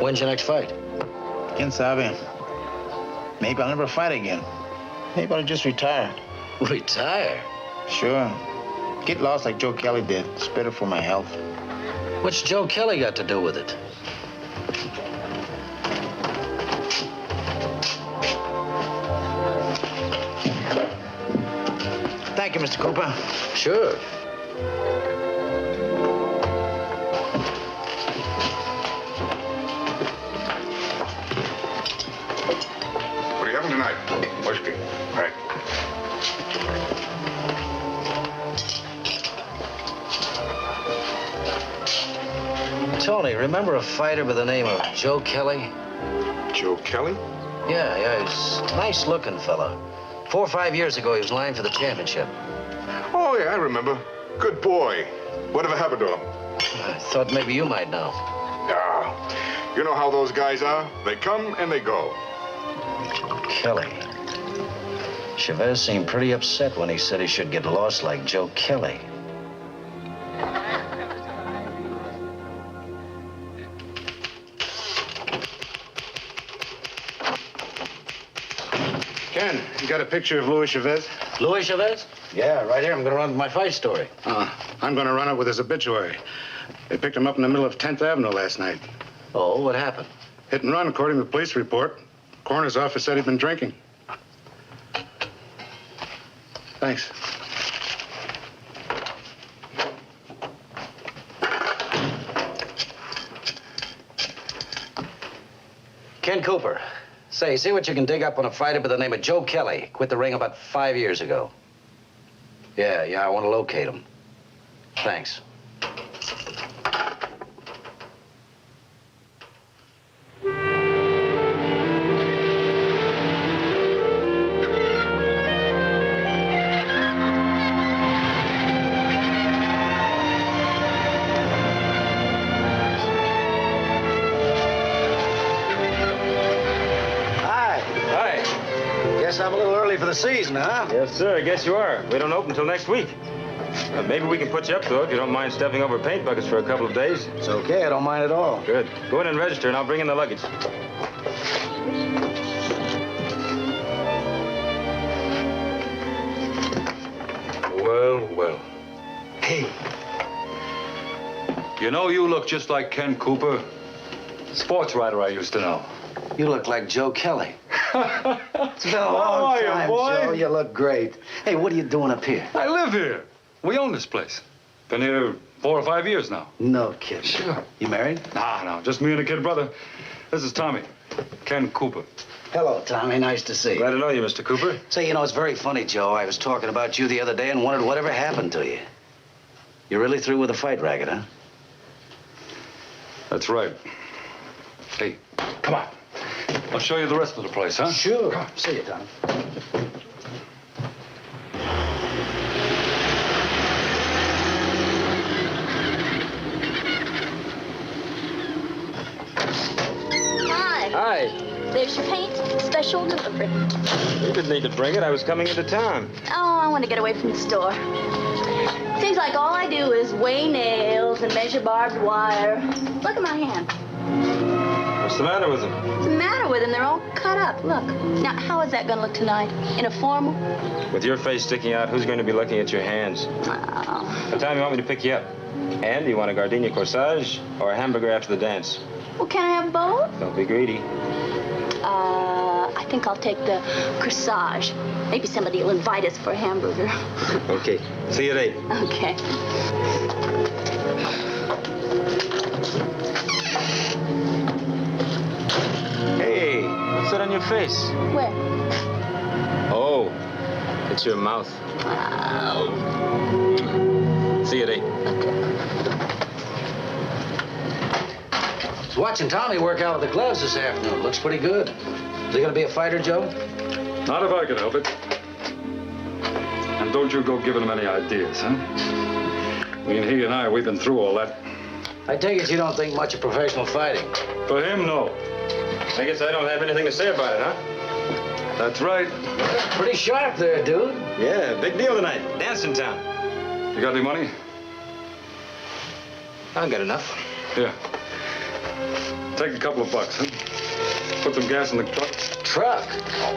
Speaker 22: When's your next fight?
Speaker 17: Quien sabe? Maybe I'll never fight again. Maybe I'll just retire.
Speaker 22: Retire?
Speaker 17: Sure. Get lost like Joe Kelly did. It's better for my health.
Speaker 22: What's Joe Kelly got to do with it? Thank you, Mr. Cooper.
Speaker 5: Sure.
Speaker 23: What are you having tonight? Whiskey. Right.
Speaker 22: Tony, remember a fighter by the name of Joe Kelly?
Speaker 23: Joe Kelly?
Speaker 22: Yeah, he's a nice-looking fella. 4 or 5 years ago, he was lying for the championship.
Speaker 23: Oh, yeah, I remember. Good boy. Whatever happened to him?
Speaker 22: I thought maybe you might know.
Speaker 23: Ah, you know how those guys are. They come and they go.
Speaker 22: Kelly. Chavez seemed pretty upset when he said he should get lost like Joe Kelly.
Speaker 9: Ken, you got a picture of Louis Chavez?
Speaker 22: Louis Chavez? Yeah, right here. I'm going to run with my fight story.
Speaker 9: I'm going to run it with his obituary. They picked him up in the middle of 10th Avenue last night.
Speaker 22: Oh, what happened?
Speaker 9: Hit and run, according to the police report. Coroner's office said he'd been drinking. Thanks.
Speaker 22: Ken Cooper. Say, see what you can dig up on a fighter by the name of Joe Kelly. Quit the ring about 5 years ago. Yeah, I want to locate him. Thanks. I'm a little early for the season, huh?
Speaker 1: Yes, sir. I guess you are. We don't open until next week. Maybe we can put you up, though, if you don't mind stepping over paint buckets for a couple of days.
Speaker 22: It's okay. I don't mind at all.
Speaker 1: Good. Go in and register, and I'll bring in the luggage.
Speaker 7: Well. Hey. You know, you look just like Ken Cooper. Sports writer I used to know.
Speaker 22: You look like Joe Kelly. It's been a long time, Joe. You look great. Hey, what are you doing up here?
Speaker 7: I live here. We own this place. Been here 4 or 5 years now.
Speaker 22: No kidding.
Speaker 7: Sure.
Speaker 22: You married?
Speaker 7: No. Just me and a kid brother. This is Tommy. Ken Cooper.
Speaker 22: Hello, Tommy. Nice to see you.
Speaker 1: Glad to know you, Mr. Cooper.
Speaker 22: Say, you know, it's very funny, Joe. I was talking about you the other day and wondered whatever happened to you. You're really through with the fight racket, huh?
Speaker 7: That's right. Hey, come on. I'll show you the rest of the place, huh?
Speaker 22: Sure. Come on. See you, Tommy.
Speaker 1: Hi.
Speaker 10: There's your paint. Special delivery.
Speaker 1: You didn't need to bring it. I was coming into town.
Speaker 10: Oh, I want to get away from the store. Seems like all I do is weigh nails and measure barbed wire. Look at my hand.
Speaker 1: What's the matter with them?
Speaker 10: What's the matter with them? They're all cut up. Look. Now, how is that going to look tonight? In a formal?
Speaker 1: With your face sticking out, who's going to be looking at your hands?
Speaker 10: Oh.
Speaker 1: What time do you want me to pick you up? And do you want a gardenia corsage or a hamburger after the dance?
Speaker 10: Well, can I have both?
Speaker 1: Don't be greedy.
Speaker 10: I think I'll take the corsage. Maybe somebody will invite us for a hamburger.
Speaker 1: Okay. See you at 8.
Speaker 10: Okay.
Speaker 1: Hey, what's that on your face?
Speaker 10: Where?
Speaker 1: Oh, it's your mouth.
Speaker 10: Wow.
Speaker 1: See you at 8.
Speaker 22: I was watching Tommy work out with the gloves this afternoon. Looks pretty good. Is he going to be a fighter, Joe?
Speaker 7: Not if I can help it. And don't you go giving him any ideas, huh? I mean, he and I, we've been through all that.
Speaker 22: I take it you don't think much of professional fighting.
Speaker 7: For him, no.
Speaker 1: I guess I don't have anything to say about it, huh?
Speaker 7: That's right.
Speaker 22: Pretty sharp there, dude.
Speaker 1: Yeah, big deal tonight. Dance in town.
Speaker 7: You got any money?
Speaker 1: I've got enough.
Speaker 7: Here. Take a couple of bucks, huh? Put some gas in the truck.
Speaker 22: Truck? Oh,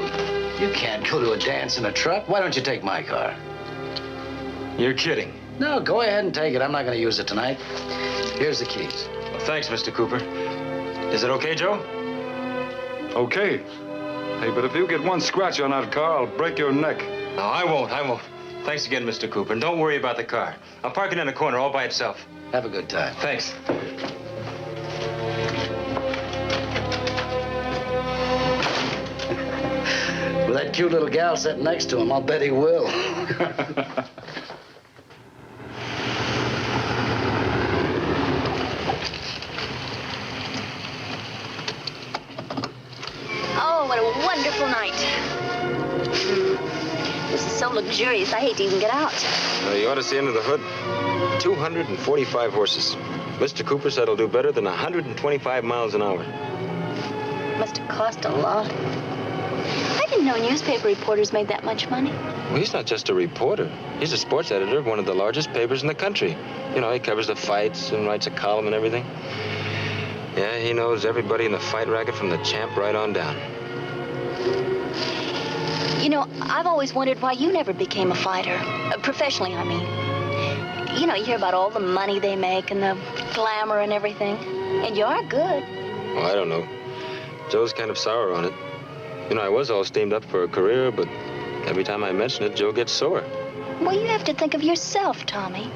Speaker 22: you can't go to a dance in a truck. Why don't you take my car?
Speaker 1: You're kidding.
Speaker 22: No, go ahead and take it. I'm not going to use it tonight. Here's the keys.
Speaker 1: Well, thanks, Mr. Cooper. Is it okay, Joe?
Speaker 7: Okay. Hey, but if you get one scratch on that car, I'll break your neck.
Speaker 1: No, I won't. Thanks again, Mr. Cooper. And don't worry about the car. I'll park it in a corner all by itself.
Speaker 22: Have a good time.
Speaker 1: Thanks.
Speaker 22: With that cute little gal sitting next to him, I'll bet he will.
Speaker 10: Oh, what a wonderful night. This is so luxurious, I hate to even get out.
Speaker 1: You ought to see under the hood. 245 horses. Mr. Cooper said it'll do better than 125 miles an hour.
Speaker 10: Must have cost a lot. I didn't know newspaper reporters made that much money.
Speaker 1: Well, he's not just a reporter. He's a sports editor of one of the largest papers in the country. You know, he covers the fights and writes a column and everything. Yeah, he knows everybody in the fight racket from the champ right on down.
Speaker 10: You know, I've always wondered why you never became a fighter. Professionally, I mean. You know, you hear about all the money they make and the glamour and everything. And you are good.
Speaker 1: Well, I don't know. Joe's kind of sour on it. You know, I was all steamed up for a career, but every time I mention it, Joe gets sore.
Speaker 10: Well, you have to think of yourself, Tommy.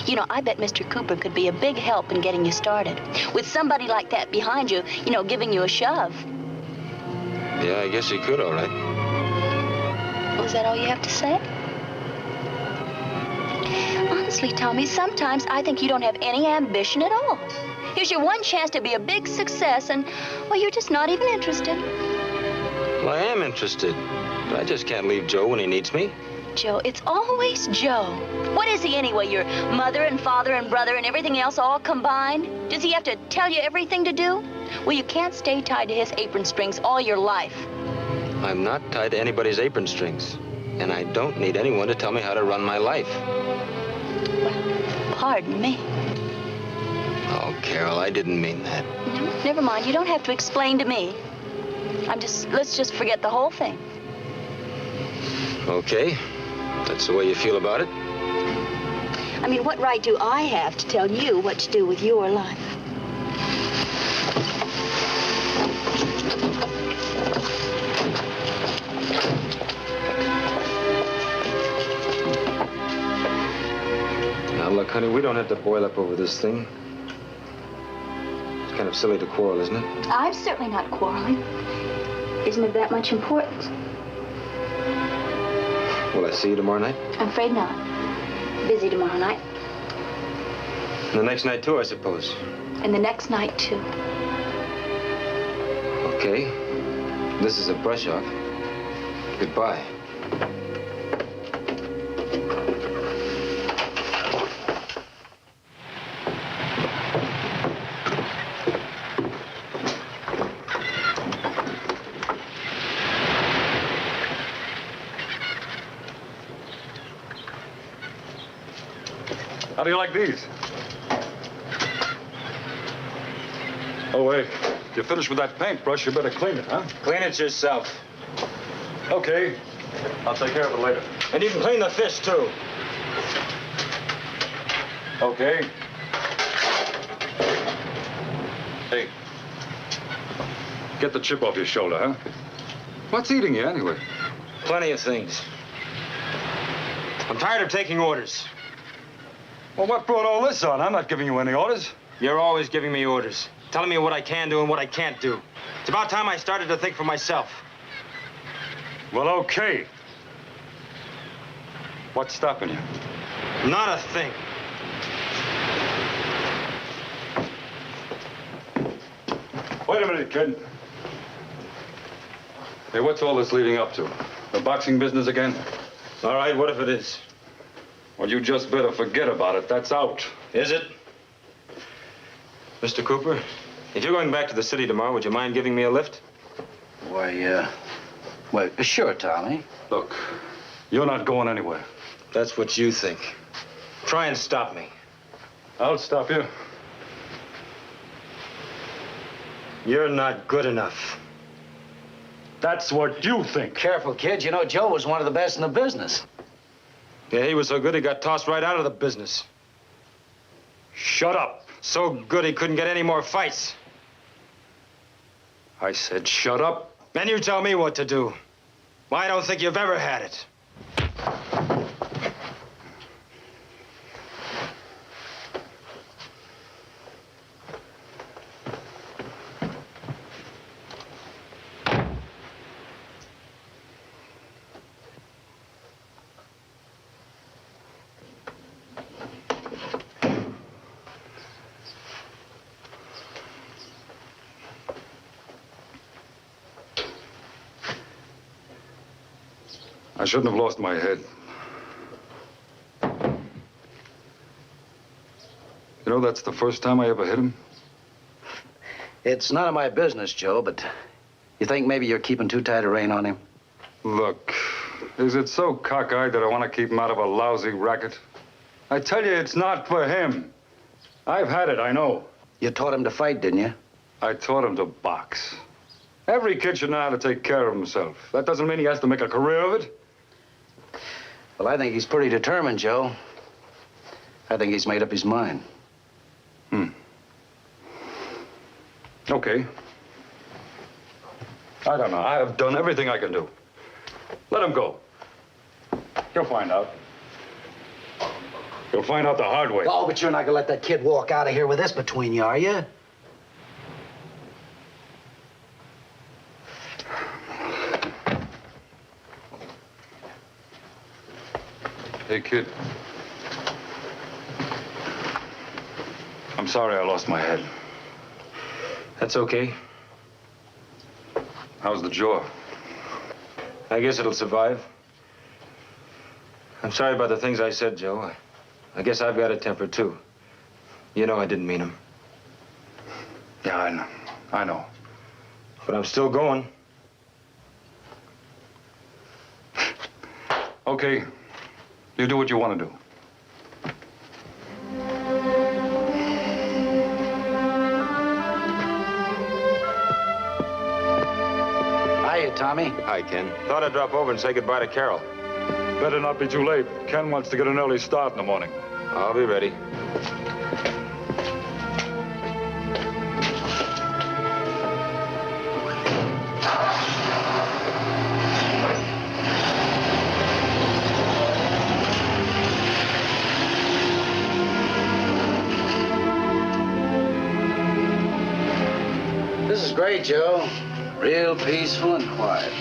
Speaker 10: You know, I bet Mr. Cooper could be a big help in getting you started. With somebody like that behind you, you know, giving you a shove.
Speaker 1: Yeah, I guess he could, all right.
Speaker 10: Was that all you have to say? Honestly, Tommy, sometimes I think you don't have any ambition at all. Here's your one chance to be a big success, and, well, you're just not even interested.
Speaker 1: Well, I am interested, but I just can't leave Joe when he needs me.
Speaker 10: Joe, it's always Joe. What is he anyway? Your mother and father and brother and everything else all combined? Does he have to tell you everything to do? Well, you can't stay tied to his apron strings all your life.
Speaker 1: I'm not tied to anybody's apron strings, and I don't need anyone to tell me how to run my life.
Speaker 10: Well, pardon me.
Speaker 1: Oh, Carol, I didn't mean that.
Speaker 10: Never mind. You don't have to explain to me. Let's just forget the whole thing.
Speaker 1: Okay. That's the way you feel about it?
Speaker 10: I mean, what right do I have to tell you what to do with your life?
Speaker 1: Now, look, honey, we don't have to boil up over this thing. It's kind of silly to quarrel, isn't it?
Speaker 10: I'm certainly not quarreling. Isn't it that much importance?
Speaker 1: Will I see you tomorrow night?
Speaker 10: I'm afraid not. Busy tomorrow night.
Speaker 1: And the next night, too, I suppose.
Speaker 10: And the next night, too.
Speaker 1: Okay. This is a brush off. Goodbye.
Speaker 7: How do you like these? Oh, wait. If you're finished with that paintbrush, you better clean it, huh?
Speaker 1: Clean it yourself.
Speaker 7: Okay. I'll take care of it later.
Speaker 1: And you can clean the fish, too.
Speaker 7: Okay. Hey. Get the chip off your shoulder, huh? What's eating you, anyway?
Speaker 1: Plenty of things. I'm tired of taking orders.
Speaker 7: Well, what brought all this on? I'm not giving you any orders.
Speaker 1: You're always giving me orders, telling me what I can do and what I can't do. It's about time I started to think for myself.
Speaker 7: Well, okay. What's stopping you?
Speaker 1: Not a thing.
Speaker 7: Wait a minute, kid. Hey, what's all this leading up to? The boxing business again?
Speaker 1: All right, what if it is?
Speaker 7: Well, you just better forget about it. That's out.
Speaker 1: Is it? Mr. Cooper, if you're going back to the city tomorrow, would you mind giving me a lift?
Speaker 22: Why, well, sure, Tommy.
Speaker 7: Look, you're not going anywhere.
Speaker 1: That's what you think. Try and stop me.
Speaker 7: I'll stop you.
Speaker 1: You're not good enough.
Speaker 7: That's what you think.
Speaker 22: Careful, kid. You know, Joe was one of the best in the business.
Speaker 1: Yeah, he was so good he got tossed right out of the business.
Speaker 7: Shut up.
Speaker 1: So good he couldn't get any more fights.
Speaker 7: I said shut up.
Speaker 1: Then you tell me what to do. Well, I don't think you've ever had it.
Speaker 7: I shouldn't have lost my head. You know, that's the first time I ever hit him.
Speaker 22: It's none of my business, Joe, but you think maybe you're keeping too tight a rein on him?
Speaker 7: Look, is it so cockeyed that I want to keep him out of a lousy racket? I tell you, it's not for him. I've had it, I know.
Speaker 22: You taught him to fight, didn't you?
Speaker 7: I taught him to box. Every kid should know how to take care of himself. That doesn't mean he has to make a career of it.
Speaker 22: Well, I think he's pretty determined, Joe. I think he's made up his mind.
Speaker 7: Okay. I don't know. I have done everything I can do. Let him go. He'll find out. He'll find out the hard way.
Speaker 22: Oh, but you're not gonna let that kid walk out of here with this between you, are you?
Speaker 7: Hey, kid. I'm sorry I lost my head.
Speaker 1: That's okay.
Speaker 7: How's the jaw?
Speaker 1: I guess it'll survive. I'm sorry about the things I said, Joe. I guess I've got a temper, too. You know I didn't mean them.
Speaker 7: Yeah, I know. I know.
Speaker 1: But I'm still going.
Speaker 7: Okay. You do what you want to do.
Speaker 22: Hiya, Tommy.
Speaker 1: Hi, Ken. Thought I'd drop over and say goodbye to Carol.
Speaker 7: Better not be too late. Ken wants to get an early start in the morning.
Speaker 1: I'll be ready.
Speaker 22: This is great, Joe. Real peaceful and quiet.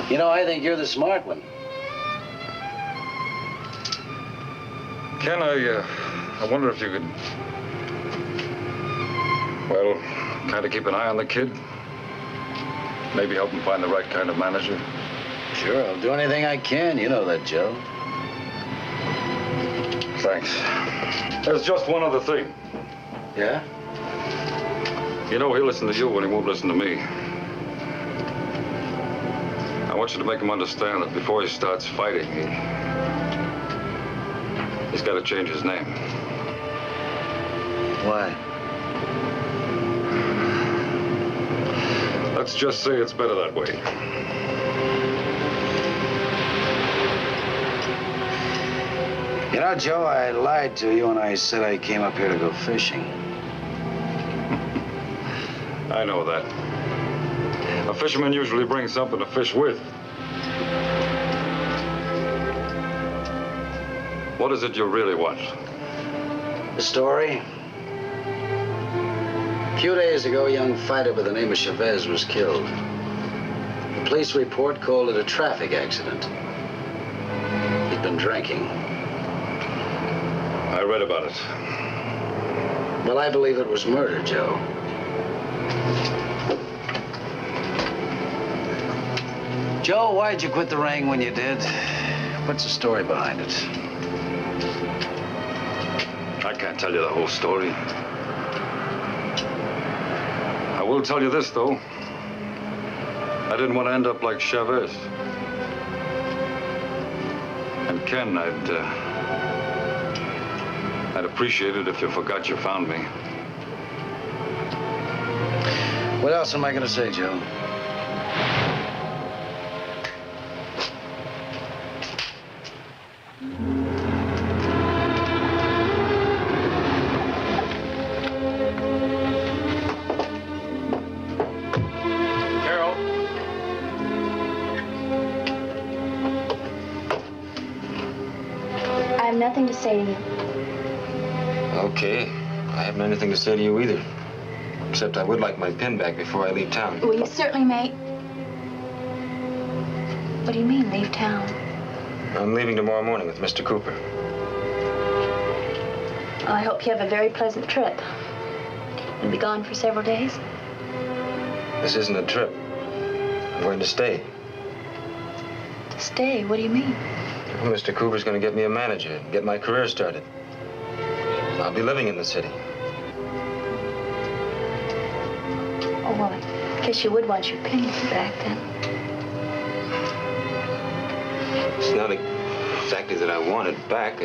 Speaker 22: You know, I think you're the smart one.
Speaker 7: Ken, I wonder if you could, well, kind of keep an eye on the kid. Maybe help him find the right kind of manager.
Speaker 22: Sure, I'll do anything I can. You know that, Joe.
Speaker 7: Thanks. There's just one other thing.
Speaker 22: Yeah?
Speaker 7: You know he'll listen to you when he won't listen to me. I want you to make him understand that before he starts fighting, he's got to change his name.
Speaker 22: Why?
Speaker 7: Let's just say it's better that way.
Speaker 22: You know, Joe, I lied to you when I said I came up here to go fishing.
Speaker 7: I know that. A fisherman usually brings something to fish with. What is it you really want?
Speaker 22: The story? A few days ago, a young fighter by the name of Chavez was killed. The police report called it a traffic accident. He'd been drinking.
Speaker 7: I read about it.
Speaker 22: Well, I believe it was murder, Joe. Joe, why'd you quit the ring when you did? What's the story behind it?
Speaker 7: I can't tell you the whole story. I will tell you this, though. I didn't want to end up like Chavez. And Ken, I'd appreciate it if you forgot you found me.
Speaker 22: What else am I going to say, Joe?
Speaker 10: Nothing to say to you.
Speaker 1: Okay. I haven't anything to say to you either. Except I would like my pin back before I leave town.
Speaker 10: Well, you certainly may. What do you mean, leave town?
Speaker 1: I'm leaving tomorrow morning with Mr. Cooper.
Speaker 10: Well, I hope you have a very pleasant trip. You'll be gone for several days.
Speaker 1: This isn't a trip. I'm going to stay.
Speaker 10: Stay? What do you mean?
Speaker 1: Well, Mr. Cooper's going to get me a manager and get my career started. I'll be living in the city.
Speaker 10: Oh, well, I guess you would want your pennies back then.
Speaker 1: It's not exactly that I want it back.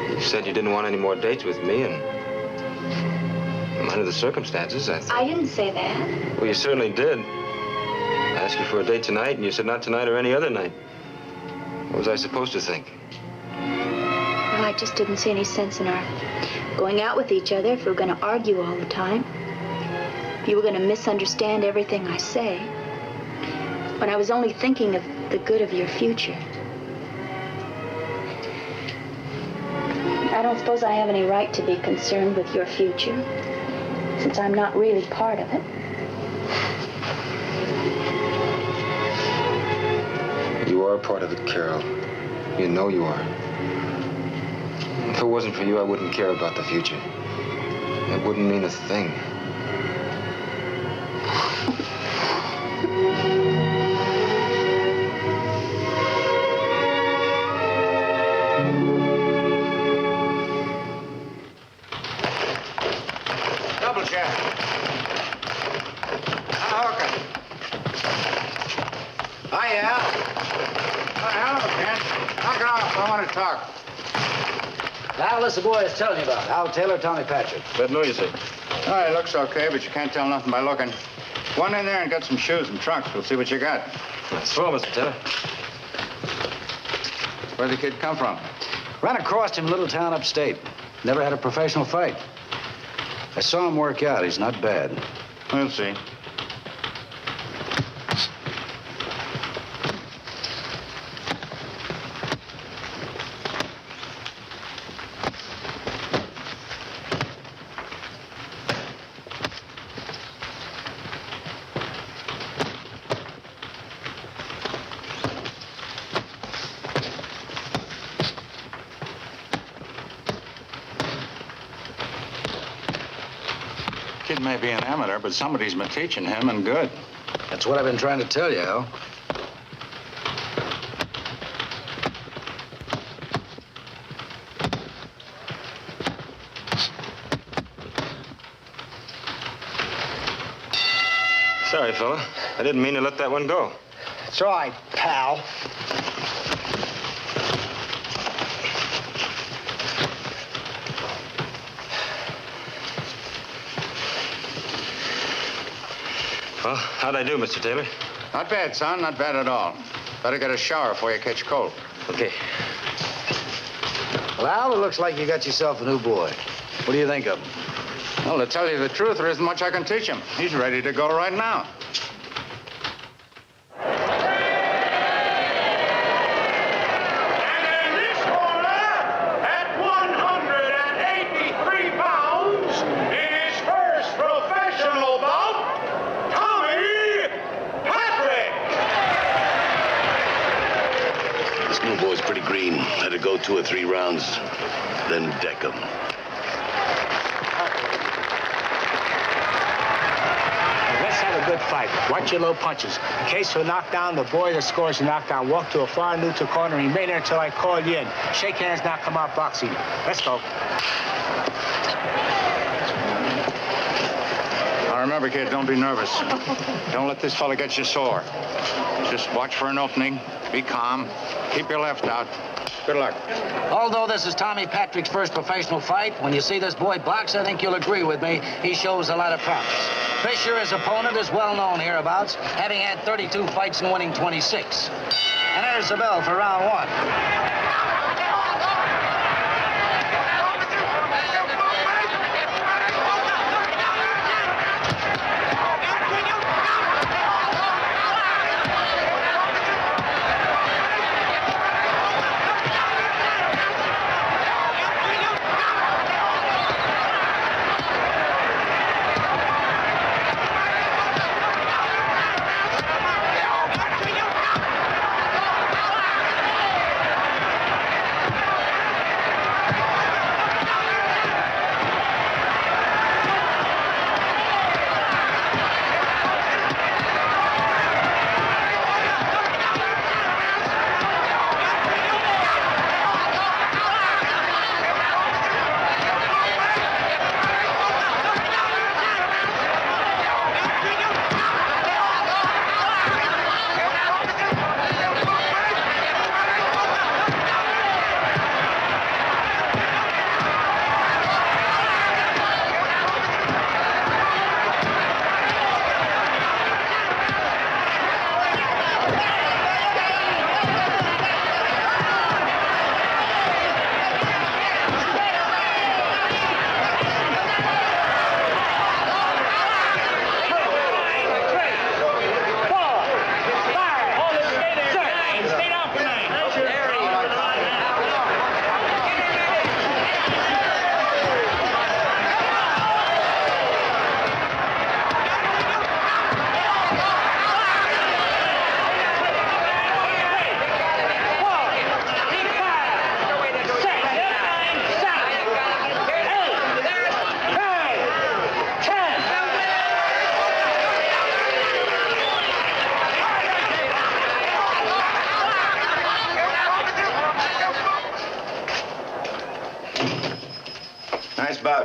Speaker 1: You said you didn't want any more dates with me, and under the circumstances,
Speaker 10: I didn't say that.
Speaker 1: Well, you certainly did. I asked you for a date tonight, and you said not tonight or any other night. What was I supposed to think?
Speaker 10: Well, I just didn't see any sense in our going out with each other if we were going to argue all the time. If you were going to misunderstand everything I say. When I was only thinking of the good of your future. I don't suppose I have any right to be concerned with your future, since I'm not really part of it.
Speaker 1: You are part of it, Carol. You know you are. If it wasn't for you, I wouldn't care about the future. It wouldn't mean a thing.
Speaker 6: Double check. Hooker. Hi, Al. Hello, Ken. Knock it off. I want to talk.
Speaker 22: Al, this is the boy I was telling you about. Al Taylor, Tommy Patrick.
Speaker 1: Bad news, you say?
Speaker 6: Oh, it looks okay, but you can't tell nothing by looking. Go on in there and get some shoes and trunks. We'll see what you got.
Speaker 1: That's all, Mr. Taylor.
Speaker 6: Where'd the kid come from?
Speaker 22: Ran across him in a little town upstate. Never had a professional fight. I saw him work out. He's not bad.
Speaker 6: We'll see. Kid may be an amateur, but somebody's been teaching him, and good.
Speaker 22: That's what I've been trying to tell you, Al.
Speaker 1: Sorry, fella. I didn't mean to let that one go.
Speaker 9: It's all right, pal.
Speaker 1: Well, how'd I do, Mr. Taylor?
Speaker 6: Not bad, son. Not bad at all. Better get a shower before you catch cold.
Speaker 1: Okay.
Speaker 22: Well, Al, it looks like you got yourself a new boy. What do you think of him?
Speaker 6: Well, to tell you the truth, there isn't much I can teach him. He's ready to go right now.
Speaker 2: Boy's pretty green. Let it go 2 or 3 rounds, then deck him.
Speaker 9: Let's have a good fight. Watch your low punches. In case you're knocked down, the boy that scores you knockdown, walk to a far neutral corner and remain there until I call you in. Shake hands, now come out boxing. Let's go.
Speaker 6: Now remember, kid, don't be nervous. Don't let this fella get you sore. Just watch for an opening. Be calm. Keep your left out. Good luck.
Speaker 22: Although this is Tommy Patrick's first professional fight, when you see this boy box, I think you'll agree with me, he shows a lot of promise. Fisher, his opponent, is well known hereabouts, having had 32 fights and winning 26. And there's the bell for round 1.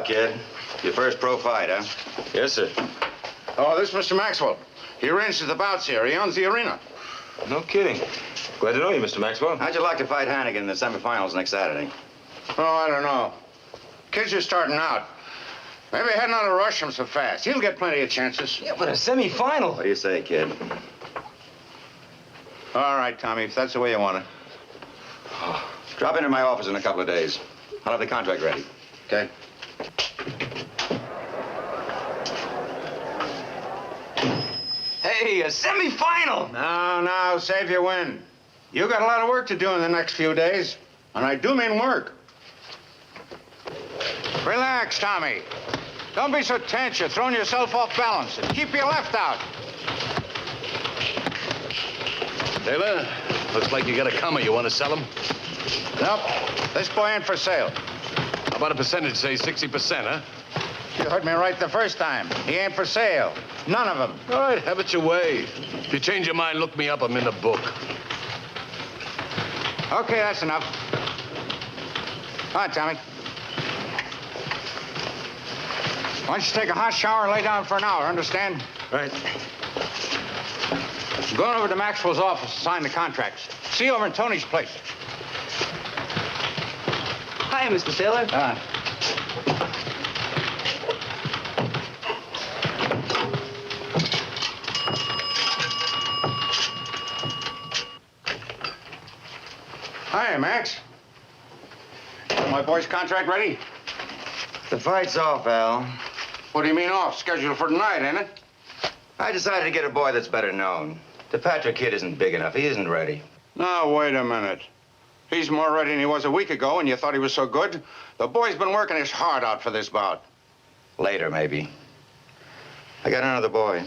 Speaker 4: luck, kid. Your first pro fight, huh?
Speaker 1: Yes, sir.
Speaker 6: Oh, this is Mr. Maxwell. He arranges the bouts here. He owns the arena.
Speaker 1: No kidding. Glad to know you, Mr. Maxwell.
Speaker 4: How'd you like to fight Hannigan in the semifinals next Saturday?
Speaker 6: Oh, I don't know. Kids are starting out. Maybe I hadn't ought to rush him so fast. He'll get plenty of chances.
Speaker 1: Yeah, but a semifinal.
Speaker 4: What do you say, kid?
Speaker 6: All right, Tommy, if that's the way you want it.
Speaker 4: Drop into my office in a couple of days. I'll have the contract ready.
Speaker 6: Okay.
Speaker 1: Hey, a semifinal!
Speaker 6: No, save your win. You got a lot of work to do in the next few days, and I do mean work. Relax, Tommy. Don't be so tense. You're throwing yourself off balance. And keep your left out.
Speaker 2: Taylor, looks like you got a comer. You want to sell him?
Speaker 6: Nope. This boy ain't for sale.
Speaker 2: How about a percentage, say 60%, huh?
Speaker 6: You heard me right the first time. He ain't for sale. None of them.
Speaker 2: All right, have it your way. If you change your mind, look me up. I'm in the book.
Speaker 6: Okay, that's enough. Come on, Tommy. Why don't you take a hot shower and lay down for an hour, understand?
Speaker 1: Right.
Speaker 6: I'm going over to Maxwell's office to sign the contracts. See you over in Tony's place.
Speaker 17: Hi, Mr. Taylor.
Speaker 6: Hi, Max. My boy's contract ready?
Speaker 4: The fight's off, Al.
Speaker 6: What do you mean off? Scheduled for tonight, ain't it?
Speaker 4: I decided to get a boy that's better known. The Patrick kid isn't big enough. He isn't ready.
Speaker 6: Now, wait a minute. He's more ready than he was a week ago, and you thought he was so good? The boy's been working his heart out for this bout.
Speaker 4: Later, maybe. I got another boy.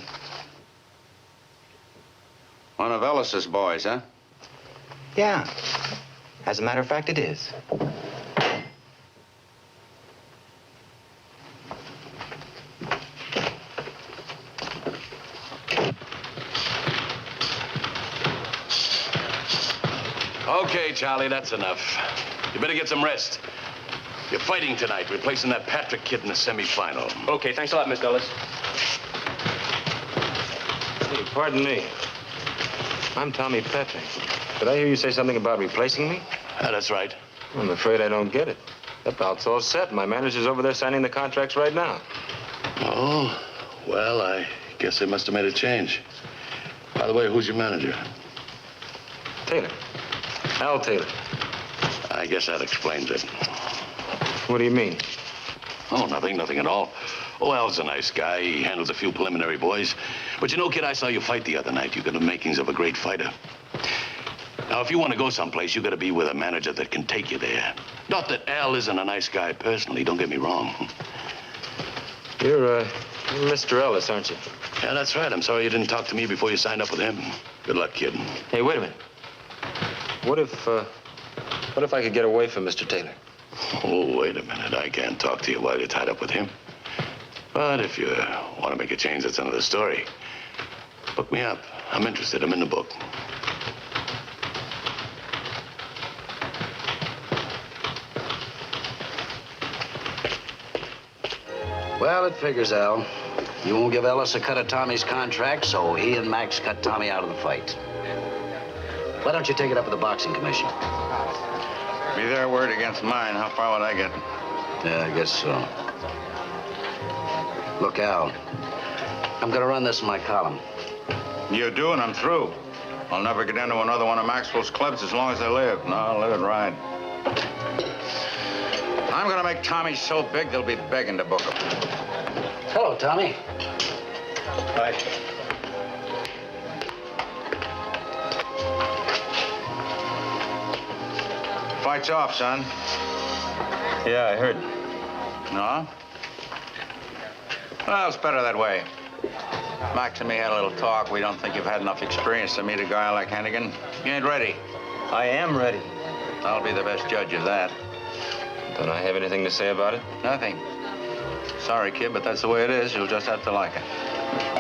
Speaker 6: One of Ellis's boys, huh?
Speaker 4: Yeah. As a matter of fact, it is.
Speaker 2: Okay, Charlie, that's enough. You better get some rest. You're fighting tonight, replacing that Patrick kid in the semifinal.
Speaker 3: Okay, thanks a lot, Mr. Ellis.
Speaker 1: Hey, pardon me. I'm Tommy Patrick. Did I hear you say something about replacing me?
Speaker 2: That's right.
Speaker 1: I'm afraid I don't get it. That bout's all set. My manager's over there signing the contracts right now.
Speaker 2: Oh, well, I guess they must have made a change. By the way, who's your manager?
Speaker 1: Taylor. Al Taylor.
Speaker 2: I guess that explains it.
Speaker 1: What do you mean?
Speaker 2: Oh, nothing at all. Oh, Al's a nice guy. He handles a few preliminary boys. But you know, kid, I saw you fight the other night. You got the makings of a great fighter. Now, if you want to go someplace, you got to be with a manager that can take you there. Not that Al isn't a nice guy personally. Don't get me wrong.
Speaker 1: You're Mr. Ellis, aren't you?
Speaker 2: Yeah, that's right. I'm sorry you didn't talk to me before you signed up with him. Good luck, kid.
Speaker 1: Hey, wait a minute. What if I could get away from Mr. Taylor?
Speaker 2: Oh, wait a minute. I can't talk to you while you're tied up with him. But if you want to make a change, that's another story. Look me up. I'm interested. I'm in the book.
Speaker 22: Well, it figures, Al. You won't give Ellis a cut of Tommy's contract, so he and Max cut Tommy out of the fight. Why don't you take it up with the boxing commission?
Speaker 6: Be their word against mine. How far would I get?
Speaker 22: Yeah, I guess so. Look, Al, I'm gonna run this in my column.
Speaker 6: You do, and I'm through. I'll never get into another one of Maxwell's clubs as long as I live. No, I'll let it ride. I'm gonna make Tommy so big they'll be begging to book him.
Speaker 22: Hello, Tommy.
Speaker 6: Hi. Fight's off, son.
Speaker 1: Yeah, I heard.
Speaker 6: No? Well, it's better that way. Max and me had a little talk. We don't think you've had enough experience to meet a guy like Hannigan. You ain't ready.
Speaker 1: I am ready.
Speaker 6: I'll be the best judge of that.
Speaker 1: Don't I have anything to say about it?
Speaker 6: Nothing. Sorry, kid, but that's the way it is. You'll just have to like it.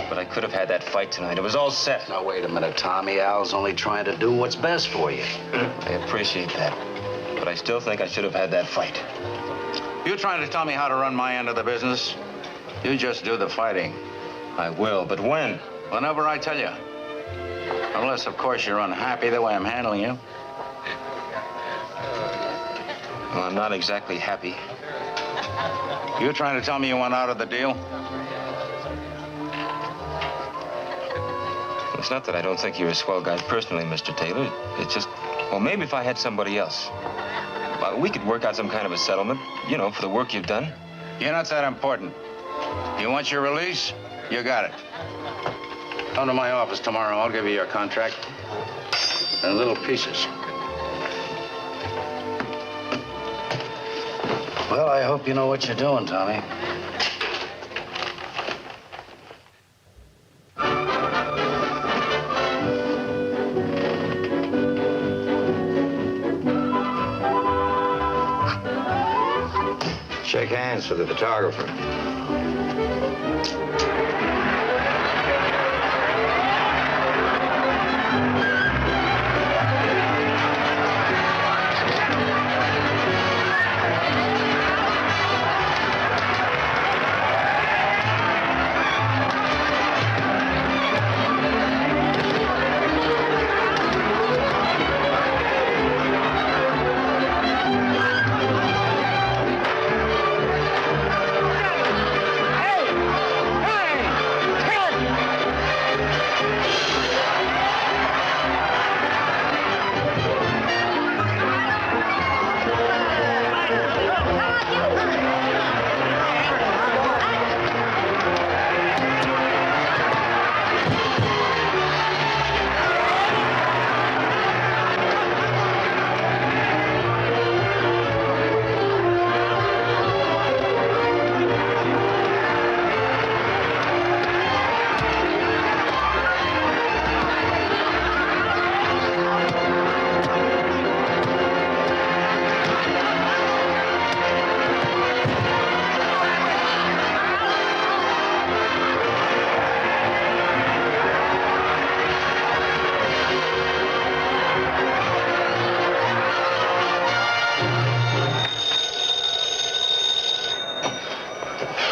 Speaker 1: But I could have had that fight tonight. It was all set.
Speaker 22: Now, wait a minute, Tommy. Al's only trying to do what's best for you.
Speaker 1: I appreciate that. But I still think I should have had that fight.
Speaker 22: You trying to tell me how to run my end of the business? You just do the fighting.
Speaker 1: I will, but when?
Speaker 22: Whenever I tell you. Unless, of course, you're unhappy the way I'm handling you.
Speaker 1: Well, I'm not exactly happy.
Speaker 22: You trying to tell me you want out of the deal?
Speaker 1: It's not that I don't think you're a swell guy personally, Mr. Taylor. It's just, well, maybe if I had somebody else. Well, we could work out some kind of a settlement, you know, for the work you've done.
Speaker 22: You're not that important. You want your release? You got it. Come to my office tomorrow. I'll give you your contract in little pieces. Well, I hope you know what you're doing, Tommy.
Speaker 4: Shake hands for the photographer.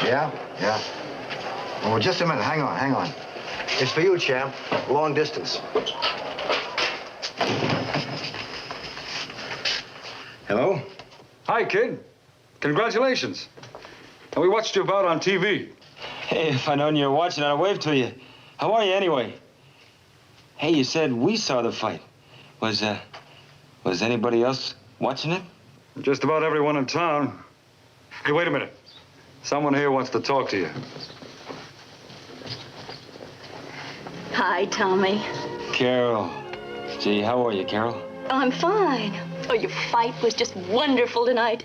Speaker 8: Yeah. Well, just a minute. Hang on. It's for you, champ. Long distance.
Speaker 1: Hello?
Speaker 7: Hi, kid. Congratulations. And we watched you about on TV.
Speaker 1: Hey, if I'd known you were watching, I'd have waved to you. How are you anyway? Hey, you said we saw the fight. Was anybody else watching it?
Speaker 7: Just about everyone in town. Hey, wait a minute. Someone here wants to talk to you.
Speaker 10: Hi, Tommy.
Speaker 1: Carol. Gee, how are you, Carol?
Speaker 10: Oh, I'm fine. Oh, your fight was just wonderful tonight.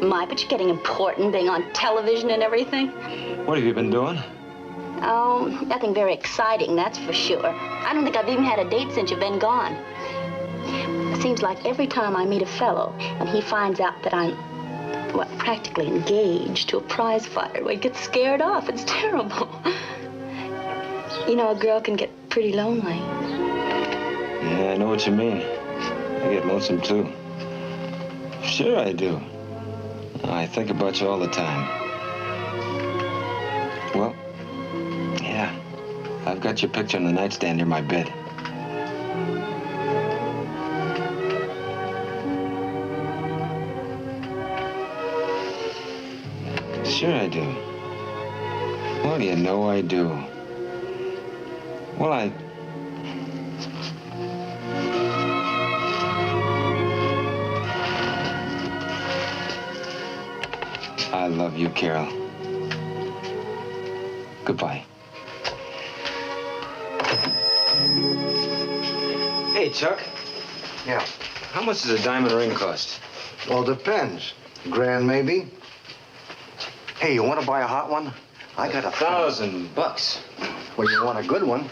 Speaker 10: My, but you're getting important, being on television and everything.
Speaker 1: What have you been doing?
Speaker 10: Oh, nothing very exciting, that's for sure. I don't think I've even had a date since you've been gone. It seems like every time I meet a fellow and he finds out that I'm, practically engaged to a prize fighter, he gets scared off. It's terrible. You know, a girl can get pretty lonely.
Speaker 1: Yeah, I know what you mean. I get lonesome, too. Sure I do. I think about you all the time. Well, yeah, I've got your picture on the nightstand near my bed. Sure I do. Well, you know I do. Well, I love you, Carol. Goodbye. Hey, Chuck.
Speaker 8: Yeah.
Speaker 1: How much does a diamond ring cost?
Speaker 8: Well, depends. $1,000, maybe. Hey, you want to buy a hot one? I got
Speaker 1: $1,000.
Speaker 8: Well, you want a good one?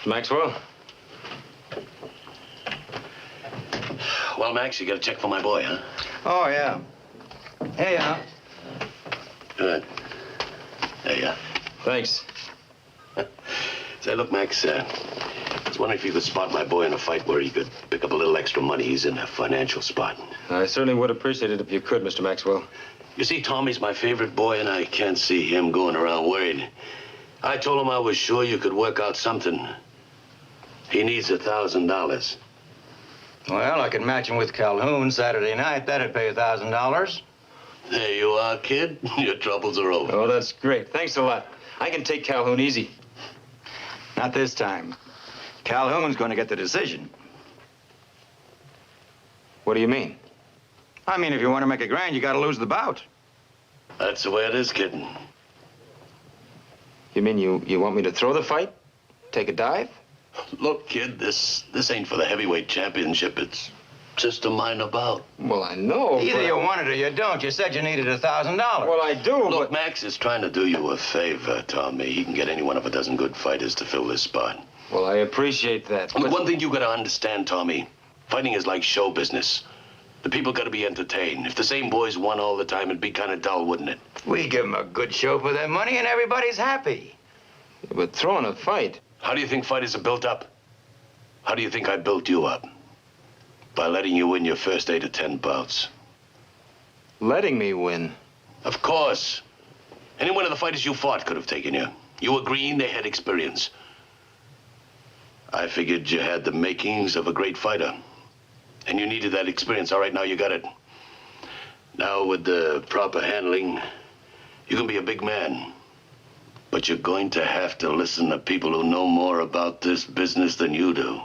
Speaker 1: Maxwell?
Speaker 2: Well, Max, you got a check for my boy, huh?
Speaker 4: Oh, yeah. Hey,
Speaker 2: Good. There you are.
Speaker 1: Thanks.
Speaker 2: Say, look, Max, was wondering if you could spot my boy in a fight where he could pick up a little extra money. He's in a financial spot.
Speaker 1: I certainly would appreciate it if you could, Mr. Maxwell.
Speaker 2: You see, Tommy's my favorite boy, and I can't see him going around worried. I told him I was sure you could work out something. He needs $1,000.
Speaker 4: Well, I can match him with Calhoun Saturday night. That'd pay $1,000.
Speaker 2: There you are, kid. Your troubles are over.
Speaker 1: Oh, that's great. Thanks a lot. I can take Calhoun easy.
Speaker 4: Not this time. Calhoun's going to get the decision.
Speaker 1: What do you mean?
Speaker 4: I mean, if you want to make a grand, you got to lose the bout.
Speaker 2: That's the way it is, kid.
Speaker 1: You mean you want me to throw the fight? Take a dive?
Speaker 2: Look, kid, this ain't for the heavyweight championship. It's just a minor bout.
Speaker 1: Well, I know,
Speaker 4: Either
Speaker 1: but...
Speaker 4: you want it or you don't. You said you needed $1,000.
Speaker 1: Well, I do,
Speaker 2: Look,
Speaker 1: but...
Speaker 2: Max is trying to do you a favor, Tommy. He can get any one of a dozen good fighters to fill this spot.
Speaker 1: Well, I appreciate that,
Speaker 2: but... One thing you gotta understand, Tommy. Fighting is like show business. The people gotta be entertained. If the same boys won all the time, it'd be kind of dull, wouldn't it?
Speaker 4: We give them a good show for their money and everybody's happy.
Speaker 1: But throwing a fight...
Speaker 2: How do you think fighters are built up? How do you think I built you up? By letting you win your first 8 or 10 bouts.
Speaker 1: Letting me win?
Speaker 2: Of course. Any one of the fighters you fought could have taken you. You were green, they had experience. I figured you had the makings of a great fighter. And you needed that experience. All right, now you got it. Now, with the proper handling, you can be a big man. But you're going to have to listen to people who know more about this business than you do.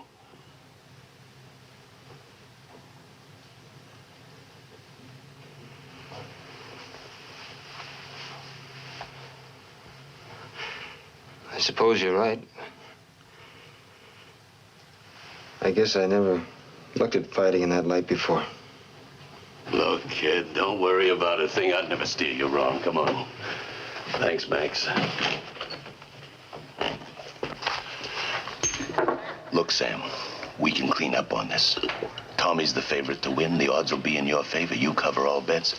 Speaker 1: I suppose you're right. I guess I never looked at fighting in that light before.
Speaker 2: Look, kid, don't worry about a thing. I'd never steer you wrong. Come on. Thanks, Max. Look, Sam, we can clean up on this. Tommy's the favorite to win. The odds will be in your favor. You cover all bets.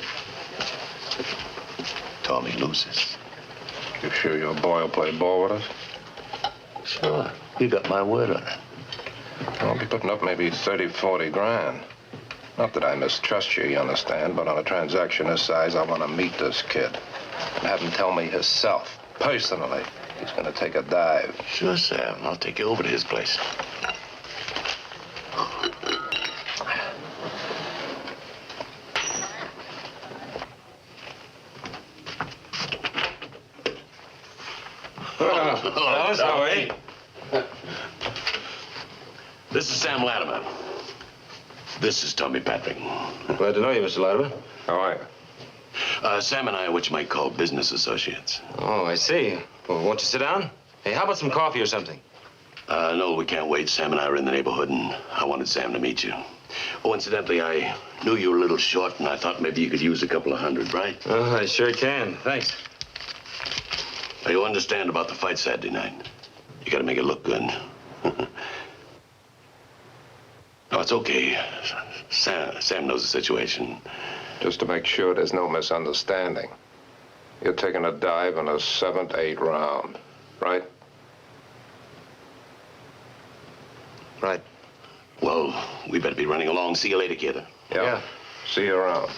Speaker 2: Tommy loses.
Speaker 11: You sure your boy will play ball with us?
Speaker 2: Sure. You got my word on it.
Speaker 11: I'll be putting up maybe 30, 40 grand. Not that I mistrust you, you understand, but on a transaction this size, I want to meet this kid. And have him tell me himself, personally, he's going to take a dive.
Speaker 2: Sure, Sam. I'll take you over to his place.
Speaker 1: Hello, sorry.
Speaker 2: This is Sam Latimer. This is Tommy Patrick.
Speaker 1: Glad to know you, Mr. Latimer.
Speaker 11: How are you?
Speaker 2: Sam and I are what you might call business associates.
Speaker 1: Oh, I see. Well, won't you sit down? Hey, how about some coffee or something?
Speaker 2: No, we can't wait. Sam and I are in the neighborhood, and I wanted Sam to meet you. Oh, incidentally, I knew you were a little short, and I thought maybe you could use a couple of hundred, right?
Speaker 1: Oh, I sure can. Thanks.
Speaker 2: Now, you understand about the fight Saturday night. You gotta make it look good. No, it's okay. Sam knows the situation.
Speaker 11: Just to make sure there's no misunderstanding. You're taking a dive in a 7th, 8th round, right?
Speaker 1: Right.
Speaker 2: Well, we better be running along. See you later, kid.
Speaker 11: Yeah. See you around.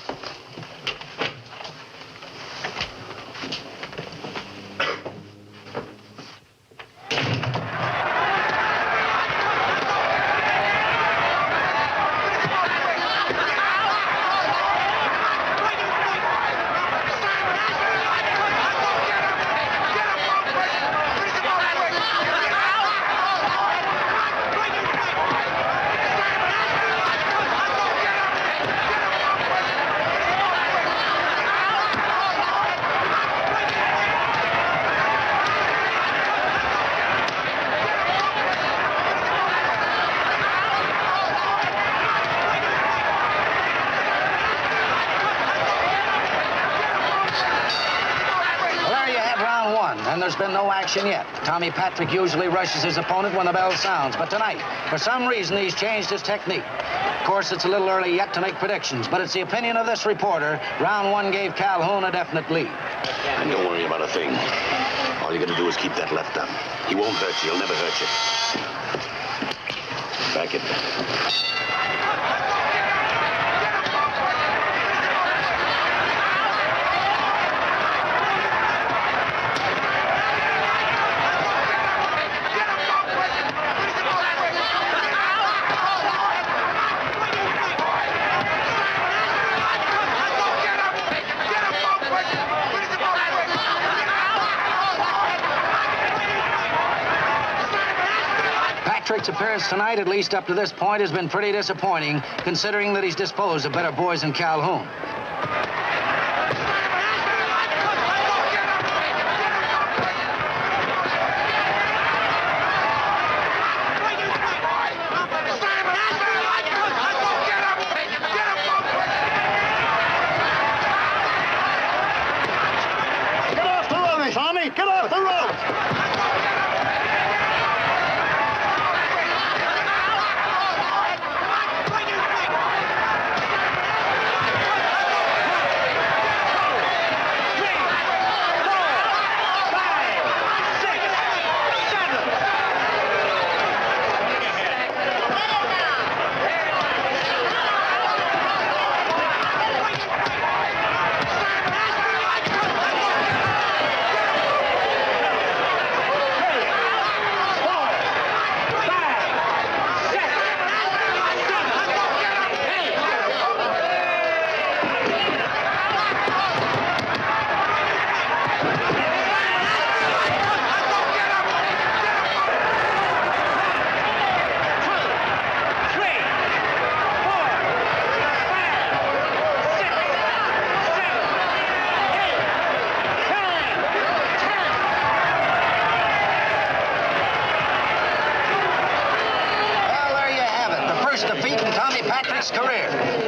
Speaker 22: And there's been no action yet. Tommy Patrick usually rushes his opponent when the bell sounds, but tonight, for some reason, he's changed his technique. Of course, it's a little early yet to make predictions, but it's the opinion of this reporter. Round one gave Calhoun a definite lead.
Speaker 2: And don't worry about a thing. All you gotta do is keep that left up. He won't hurt you. He'll never hurt you. Back it.
Speaker 22: Patrick's appearance tonight, at least up to this point, has been pretty disappointing, considering that he's disposed of better boys than Calhoun.
Speaker 20: Get off the rope, Tommy! Get off the rope!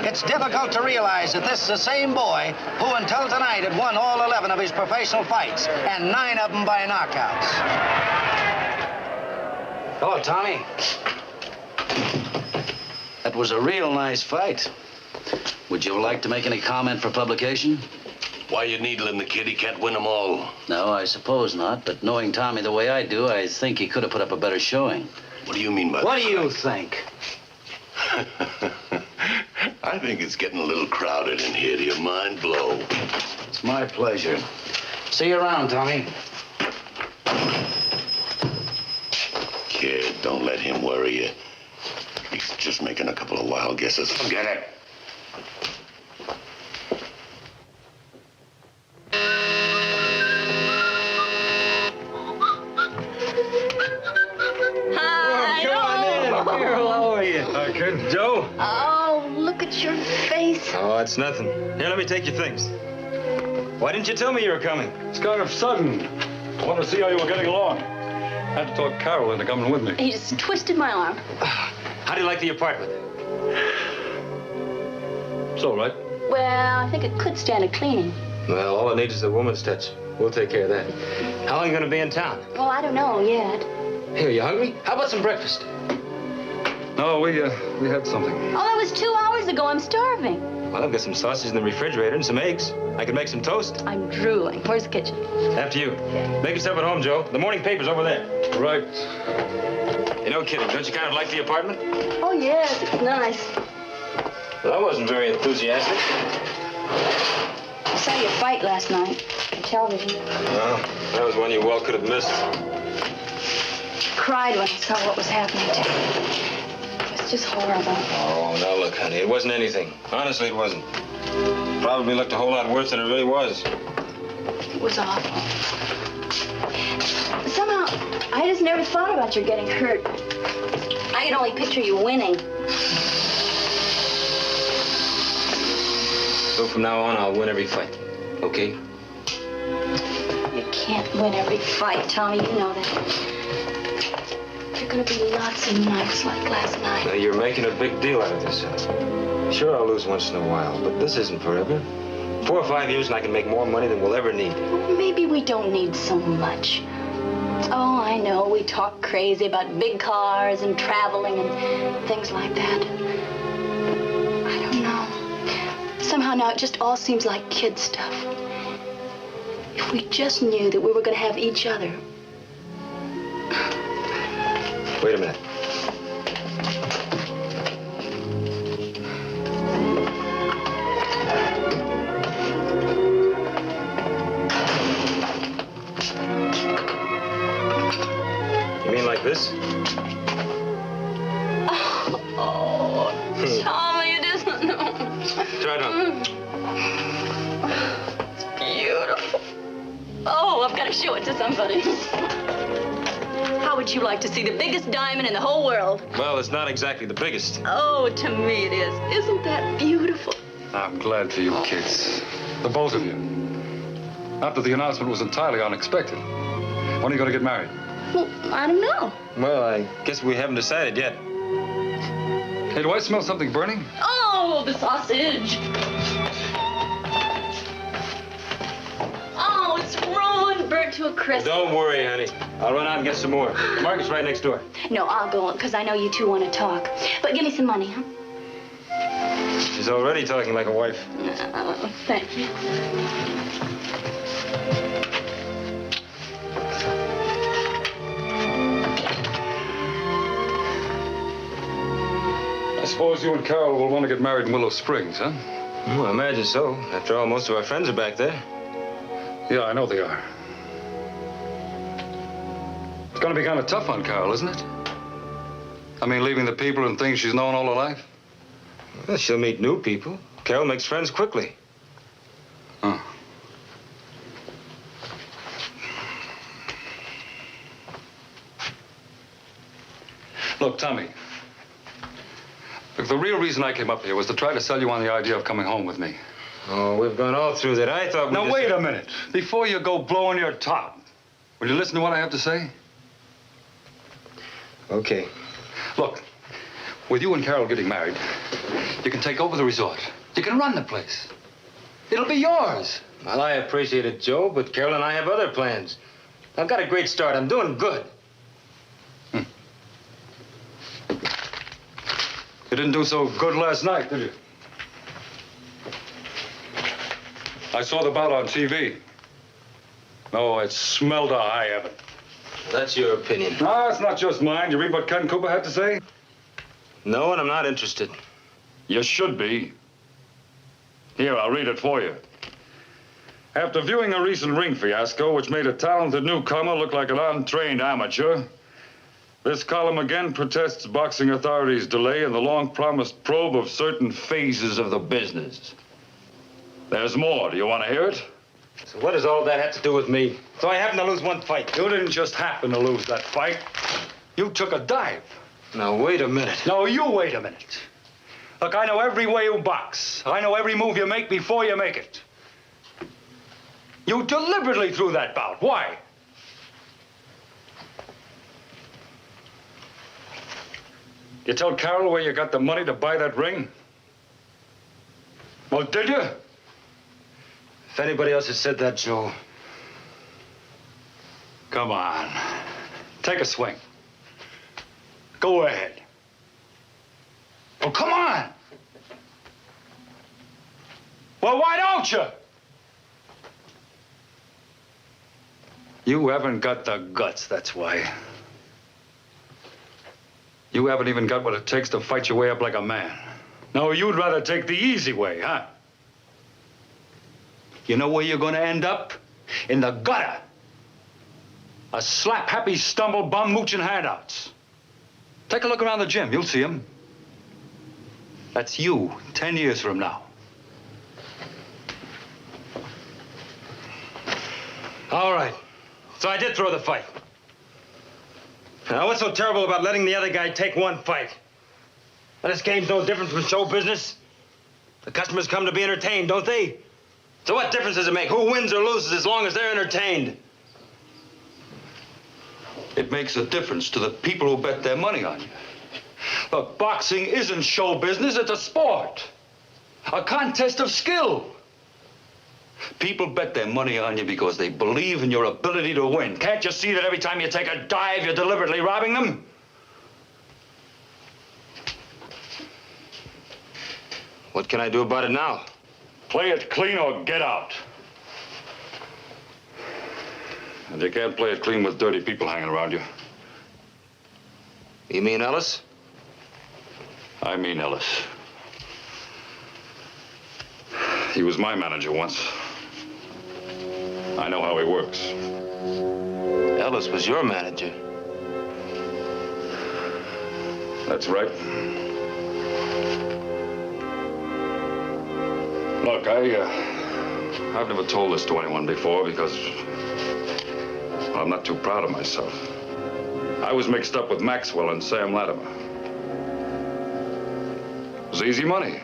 Speaker 22: It's difficult to realize that this is the same boy who, until tonight, had won all 11 of his professional fights, and 9 of them by knockouts. Hello, Tommy. That was a real nice fight. Would you like to make any comment for publication?
Speaker 2: Why you needling the kid? He can't win them all.
Speaker 22: No, I suppose not, but knowing Tommy the way I do, I think he could have put up a better showing.
Speaker 2: What do you mean by that?
Speaker 22: What do you think?
Speaker 2: I think it's getting a little crowded in here. Do you mind, Blow?
Speaker 22: It's my pleasure. See you around, Tommy.
Speaker 2: Kid, don't let him worry you. He's just making a couple of wild guesses. Forget it.
Speaker 1: Kid, Joe?
Speaker 10: Oh, look at your face.
Speaker 1: Oh, it's nothing. Here, let me take your things. Why didn't you tell me you were coming?
Speaker 7: It's kind of sudden. I wanted to see how you were getting along. Had to talk Carol into coming with me.
Speaker 10: He just twisted my arm.
Speaker 1: How do you like the apartment?
Speaker 7: It's all right.
Speaker 10: Well, I think it could stand a cleaning.
Speaker 1: Well, all it needs is a woman's touch. We'll take care of that. How long are you going to be in town?
Speaker 10: Well, I don't know yet.
Speaker 1: Hey, are you hungry? How about some breakfast?
Speaker 7: No, we had something.
Speaker 10: Oh, that was 2 hours ago. I'm starving.
Speaker 1: Well, I've got some sausage in the refrigerator and some eggs. I could make some toast.
Speaker 10: I'm drooling. Where's the kitchen?
Speaker 1: After you. Make yourself at home, Joe. The morning paper's over there.
Speaker 7: Right.
Speaker 1: You know, kidding, don't you kind of like the apartment?
Speaker 10: Oh, yes, it's nice.
Speaker 1: Well, I wasn't very enthusiastic.
Speaker 10: I saw you fight last night on television.
Speaker 1: Well, that was one you well could have missed.
Speaker 10: Cried when I saw what was happening to you. It was just horrible.
Speaker 1: Oh, now look, honey, it wasn't anything. Honestly, it wasn't. Probably looked a whole lot worse than it really was.
Speaker 10: It was awful. Somehow, I just never thought about you getting hurt. I could only picture you winning.
Speaker 1: So from now on, I'll win every fight. Okay?
Speaker 10: You can't win every fight, Tommy. You know that. There are going to be lots of nights like last night.
Speaker 1: Now, you're making a big deal out of this. Sure, I'll lose once in a while, but this isn't forever. 4 or 5 years and I can make more money than we'll ever need.
Speaker 10: Well, maybe we don't need so much. Oh, I know. We talk crazy about big cars and traveling and things like that. I don't know. Somehow now it just all seems like kid stuff. If we just knew that we were going to have each other.
Speaker 1: Wait a minute. This?
Speaker 10: Oh, Tommy, you didn't know.
Speaker 1: Try it on.
Speaker 10: It's beautiful. Oh, I've got to show it to somebody. How would you like to see the biggest diamond in the whole world?
Speaker 1: Well, it's not exactly the biggest.
Speaker 10: Oh, to me it is. Isn't that beautiful?
Speaker 7: I'm glad for you kids. The both of you. After the announcement was entirely unexpected. When are you going to get married?
Speaker 10: Well, I don't know.
Speaker 1: Well, I guess we haven't decided yet.
Speaker 7: Hey, do I smell something burning?
Speaker 10: Oh, the sausage. Oh, it's ruined, burnt to a crisp.
Speaker 1: Don't worry, honey. I'll run out and get some more. Market's right next door.
Speaker 10: No, I'll go, because I know you two want to talk. But give me some money, huh?
Speaker 1: She's already talking like a wife.
Speaker 10: Oh, thank you.
Speaker 7: I suppose you and Carol will want to get married in Willow Springs, huh?
Speaker 1: Well, I imagine so. After all, most of our friends are back there.
Speaker 7: Yeah, I know they are. It's going to be kind of tough on Carol, isn't it? I mean, leaving the people and things she's known all her life.
Speaker 1: Well, she'll meet new people. Carol makes friends quickly.
Speaker 7: Huh. Look, Tommy. Look, the real reason I came up here was to try to sell you on the idea of coming home with me.
Speaker 1: Oh, we've gone all through that. I thought we
Speaker 7: Now, wait a minute. Before you go blowing your top, will you listen to what I have to say?
Speaker 1: Okay.
Speaker 7: Look, with you and Carol getting married, you can take over the resort. You can run the place. It'll be yours.
Speaker 1: Well, I appreciate it, Joe, but Carol and I have other plans. I've got a great start. I'm doing good.
Speaker 7: You didn't do so good last night, did you? I saw the bout on TV. No, it smelled to high heaven.
Speaker 1: That's your opinion.
Speaker 7: No, it's not just mine. You read what Ken Cooper had to say?
Speaker 1: No, and I'm not interested.
Speaker 7: You should be. Here, I'll read it for you. After viewing a recent ring fiasco, which made a talented newcomer look like an untrained amateur, this column again protests boxing authorities' delay in the long-promised probe of certain phases of the business. There's more. Do you want to hear it?
Speaker 1: So what does all that have to do with me? So I happen to lose one fight.
Speaker 7: You didn't just happen to lose that fight. You took a dive.
Speaker 1: Now, wait a minute.
Speaker 7: No, you wait a minute. Look, I know every way you box. I know every move you make before you make it. You deliberately threw that bout. Why? You tell Carol where you got the money to buy that ring? Well, did you?
Speaker 1: If anybody else had said that, Joe.
Speaker 7: Come on. Take a swing. Go ahead. Oh, come on. Well, why don't you? You haven't got the guts, that's why. You haven't even got what it takes to fight your way up like a man. No, you'd rather take the easy way, huh? You know where you're going to end up? In the gutter. A slap-happy stumble bum mooching handouts. Take a look around the gym. You'll see him. That's you 10 years from now.
Speaker 1: All right. So I did throw the fight. Now, what's so terrible about letting the other guy take one fight? Well, this game's no different from show business. The customers come to be entertained, don't they? So what difference does it make who wins or loses as long as they're entertained?
Speaker 7: It makes a difference to the people who bet their money on you. Look, boxing isn't show business, it's a sport. A contest of skill. People bet their money on you because they believe in your ability to win. Can't you see that every time you take a dive, you're deliberately robbing them?
Speaker 1: What can I do about it now?
Speaker 7: Play it clean or get out. And you can't play it clean with dirty people hanging around you.
Speaker 1: You mean Ellis?
Speaker 7: I mean Ellis. He was my manager once. I know how he works.
Speaker 1: Ellis was your manager.
Speaker 7: That's right. Look, I've never told this to anyone before because well, I'm not too proud of myself. I was mixed up with Maxwell and Sam Latimer. It was easy money.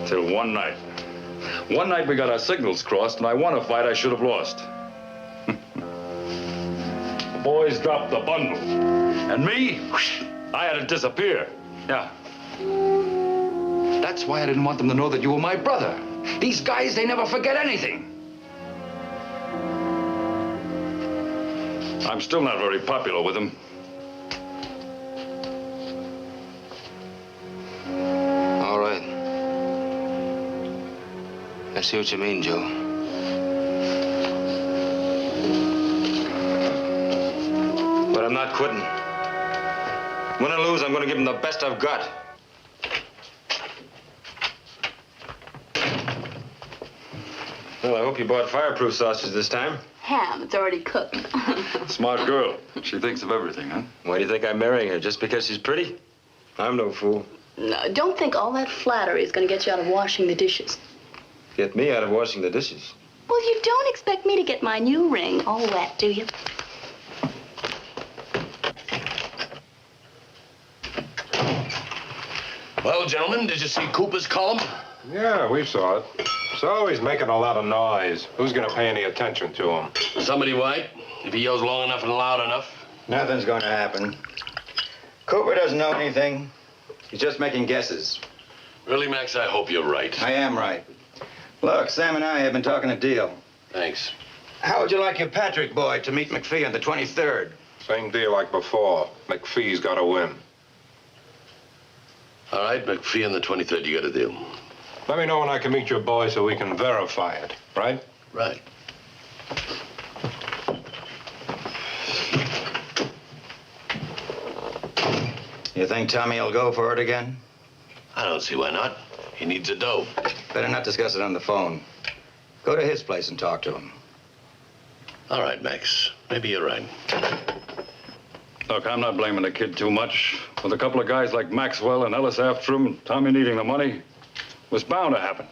Speaker 7: Till one night. One night we got our signals crossed and I won a fight I should have lost. The boys dropped the bundle. And me, I had to disappear. Yeah. That's why I didn't want them to know that you were my brother. These guys, they never forget anything. I'm still not very popular with them.
Speaker 1: All right. I see what you mean, Joe. But I'm not quitting. Win or lose, I'm going to give them the best I've got. Well, I hope you bought fireproof sausage this time.
Speaker 10: Ham, it's already cooked.
Speaker 7: Smart girl. She thinks of everything, huh?
Speaker 1: Why do you think I'm marrying her? Just because she's pretty? I'm no fool.
Speaker 10: No, don't think all that flattery is going to get you out of washing the dishes.
Speaker 1: Get me out of washing the dishes.
Speaker 10: Well, you don't expect me to get my new ring all wet, do you?
Speaker 2: Well, gentlemen, did you see Cooper's column?
Speaker 11: Yeah, we saw it. So he's making a lot of noise. Who's going to pay any attention to him?
Speaker 2: Somebody might, if he yells long enough and loud enough.
Speaker 4: Nothing's going to happen. Cooper doesn't know anything. He's just making guesses.
Speaker 2: Really, Max, I hope you're right.
Speaker 4: I am right. Look, Sam and I have been talking a deal.
Speaker 2: Thanks.
Speaker 4: How would you like your Patrick boy to meet McPhee on the 23rd?
Speaker 11: Same deal like before. McPhee's got to win.
Speaker 2: All right, McPhee on the 23rd, you got a deal.
Speaker 11: Let me know when I can meet your boy so we can verify it, right?
Speaker 2: Right.
Speaker 4: You think Tommy will go for it again?
Speaker 2: I don't see why not. He needs a dough.
Speaker 4: Better not discuss it on the phone. Go to his place and talk to him.
Speaker 2: All right, Max. Maybe you're right.
Speaker 7: Look, I'm not blaming the kid too much. With a couple of guys like Maxwell and Ellis after him, Tommy needing the money, it was bound to happen.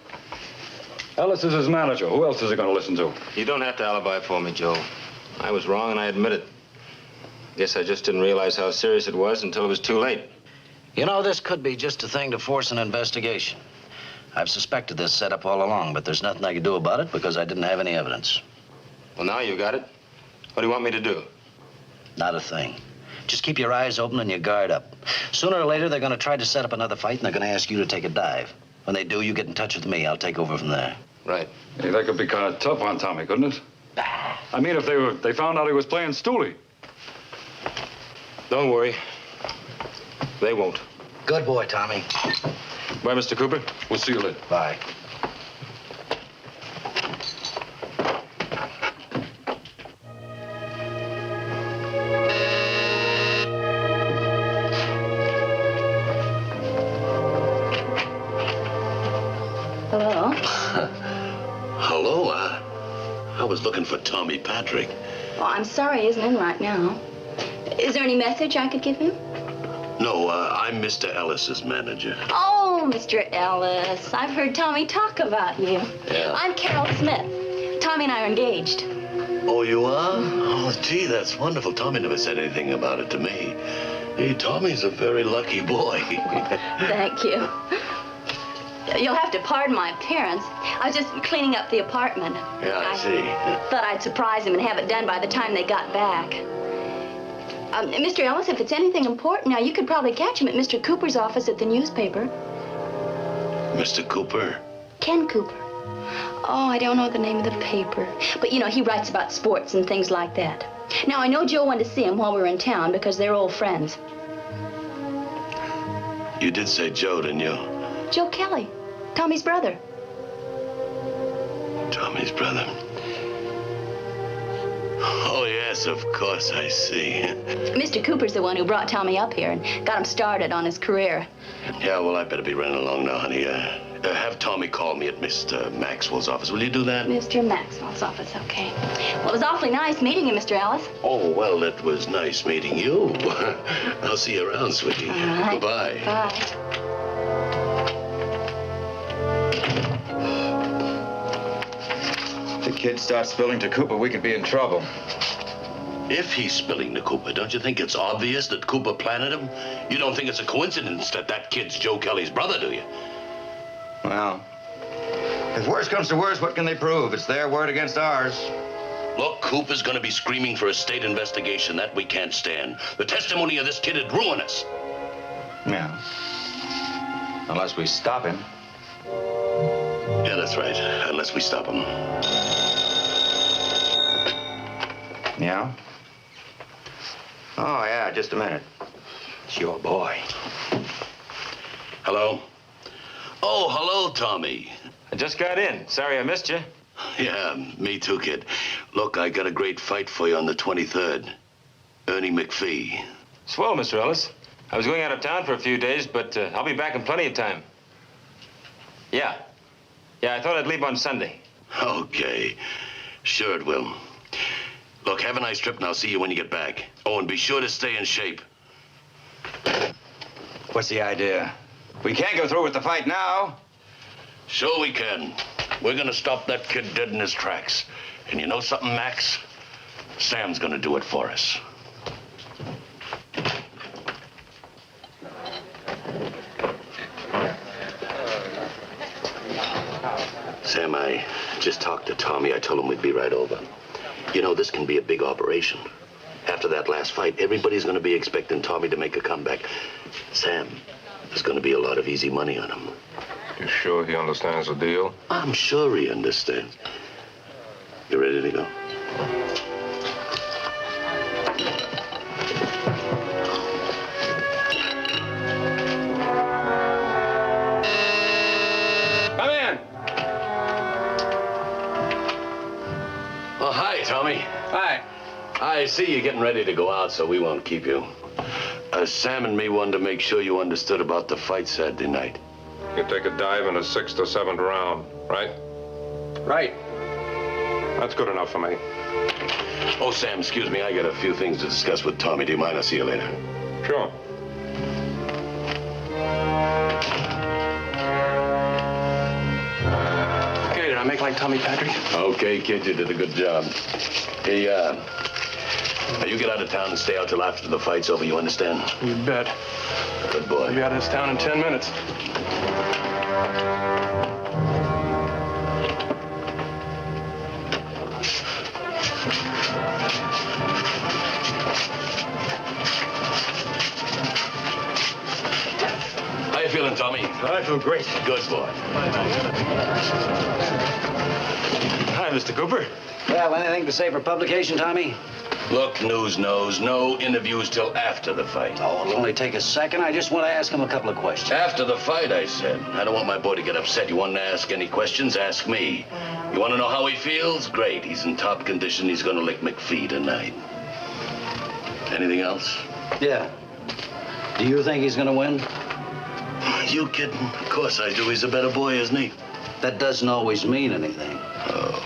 Speaker 7: Ellis is his manager. Who else is he going to listen to?
Speaker 1: You don't have to alibi for me, Joe. I was wrong and I admit it. Guess I just didn't realize how serious it was until it was too late.
Speaker 22: You know, this could be just a thing to force an investigation. I've suspected this setup all along, but there's nothing I could do about it because I didn't have any evidence.
Speaker 1: Well, now you got it. What do you want me to do?
Speaker 22: Not a thing. Just keep your eyes open and your guard up. Sooner or later, they're going to try to set up another fight, and they're going to ask you to take a dive. When they do, you get in touch with me. I'll take over from there.
Speaker 1: Right.
Speaker 7: Hey, that could be kind of tough on Tommy, couldn't it? I mean, if they found out he was playing stoolie.
Speaker 1: Don't worry. They won't.
Speaker 22: Good boy, Tommy.
Speaker 1: Bye, Mr. Cooper.
Speaker 7: We'll see you later.
Speaker 22: Bye.
Speaker 10: Hello?
Speaker 2: Hello, I was looking for Tommy Patrick.
Speaker 10: Oh, I'm sorry he isn't in right now. Is there any message I could give him?
Speaker 2: No, I'm Mr. Ellis's manager.
Speaker 10: Oh, Mr. Ellis. I've heard Tommy talk about you.
Speaker 2: Yeah.
Speaker 10: I'm Carol Smith. Tommy and I are engaged.
Speaker 2: Oh, you are? Oh, gee, that's wonderful. Tommy never said anything about it to me. Hey, Tommy's a very lucky boy.
Speaker 10: Thank you. You'll have to pardon my appearance. I was just cleaning up the apartment.
Speaker 2: Yeah, I see.
Speaker 10: Thought I'd surprise him and have it done by the time they got back. Mr. Ellis, if it's anything important, now, you could probably catch him at Mr. Cooper's office at the newspaper.
Speaker 2: Mr. Cooper?
Speaker 10: Ken Cooper. Oh, I don't know the name of the paper. But, you know, he writes about sports and things like that. Now, I know Joe wanted to see him while we were in town because they're old friends.
Speaker 2: You did say Joe, didn't you?
Speaker 10: Joe Kelly, Tommy's brother.
Speaker 2: Tommy's brother. Oh, yes, of course, I see.
Speaker 10: Mr. Cooper's the one who brought Tommy up here and got him started on his career.
Speaker 2: Yeah, well, I better be running along now, honey. Have Tommy call me at Mr. Maxwell's office. Will you do that?
Speaker 10: Mr. Maxwell's office, okay. Well, it was awfully nice meeting you, Mr. Ellis.
Speaker 2: Oh, well, it was nice meeting you. I'll see you around, sweetie.
Speaker 10: All right.
Speaker 2: Bye-bye.
Speaker 10: Bye.
Speaker 4: If the kid starts spilling to Cooper, we could be in trouble.
Speaker 2: If he's spilling to Cooper, don't you think it's obvious that Cooper planted him? You don't think it's a coincidence that that kid's Joe Kelly's brother, do you?
Speaker 4: Well, if worse comes to worse, what can they prove? It's their word against ours.
Speaker 2: Look, Cooper's gonna be screaming for a state investigation. That we can't stand. The testimony of this kid would ruin us.
Speaker 4: Yeah. Unless we stop him.
Speaker 2: Yeah, that's right. Unless we stop him.
Speaker 4: Yeah? Oh, yeah, just a minute. It's your boy.
Speaker 2: Hello? Oh, hello, Tommy.
Speaker 1: I just got in. Sorry I missed you.
Speaker 2: Yeah, me too, kid. Look, I got a great fight for you on the 23rd. Ernie McPhee.
Speaker 1: Swell, Mr. Ellis. I was going out of town for a few days, but I'll be back in plenty of time. Yeah. Yeah, I thought I'd leave on Sunday.
Speaker 2: Okay. Sure it will. Look, have a nice trip, and I'll see you when you get back. Oh, and be sure to stay in shape.
Speaker 4: What's the idea? We can't go through with the fight now.
Speaker 2: Sure we can. We're gonna stop that kid dead in his tracks. And you know something, Max? Sam's gonna do it for us. Sam, I just talked to Tommy. I told him we'd be right over. You know, this can be a big operation. After that last fight, everybody's gonna be expecting Tommy to make a comeback. Sam, there's gonna be a lot of easy money on him.
Speaker 11: You sure he understands the deal?
Speaker 2: I'm sure he understands. You ready to go?
Speaker 1: Come in.
Speaker 2: Oh, hi, Tommy.
Speaker 1: Hi.
Speaker 2: I see you getting ready to go out, so we won't keep you. Sam and me wanted to make sure you understood about the fight Saturday night.
Speaker 11: You take a dive in the 6th or 7th round, right?
Speaker 1: Right.
Speaker 11: That's good enough for me.
Speaker 2: Oh, Sam, excuse me. I got a few things to discuss with Tommy. Do you mind? I'll see you later.
Speaker 11: Sure.
Speaker 17: Okay, did I make like Tommy Patrick?
Speaker 2: Okay, kid, you did a good job. Hey, now you get out of town and stay out till after the fight's over, you understand?
Speaker 17: You bet.
Speaker 2: Good boy.
Speaker 17: I'll be out of this town in 10 minutes.
Speaker 2: How you feeling, Tommy?
Speaker 1: I feel great.
Speaker 2: Good boy.
Speaker 1: Hi, Mr. Cooper.
Speaker 22: Well, anything to say for publication, Tommy?
Speaker 2: Look, news knows. No interviews till after the fight.
Speaker 22: Oh, it'll only take a second. I just want to ask him a couple of questions.
Speaker 2: After the fight, I said. I don't want my boy to get upset. You want to ask any questions? Ask me. You want to know how he feels? Great. He's in top condition. He's going to lick McPhee tonight. Anything else?
Speaker 22: Yeah. Do you think he's going to win?
Speaker 2: You kidding? Of course I do. He's a better boy, isn't he?
Speaker 22: That doesn't always mean anything.
Speaker 2: Oh.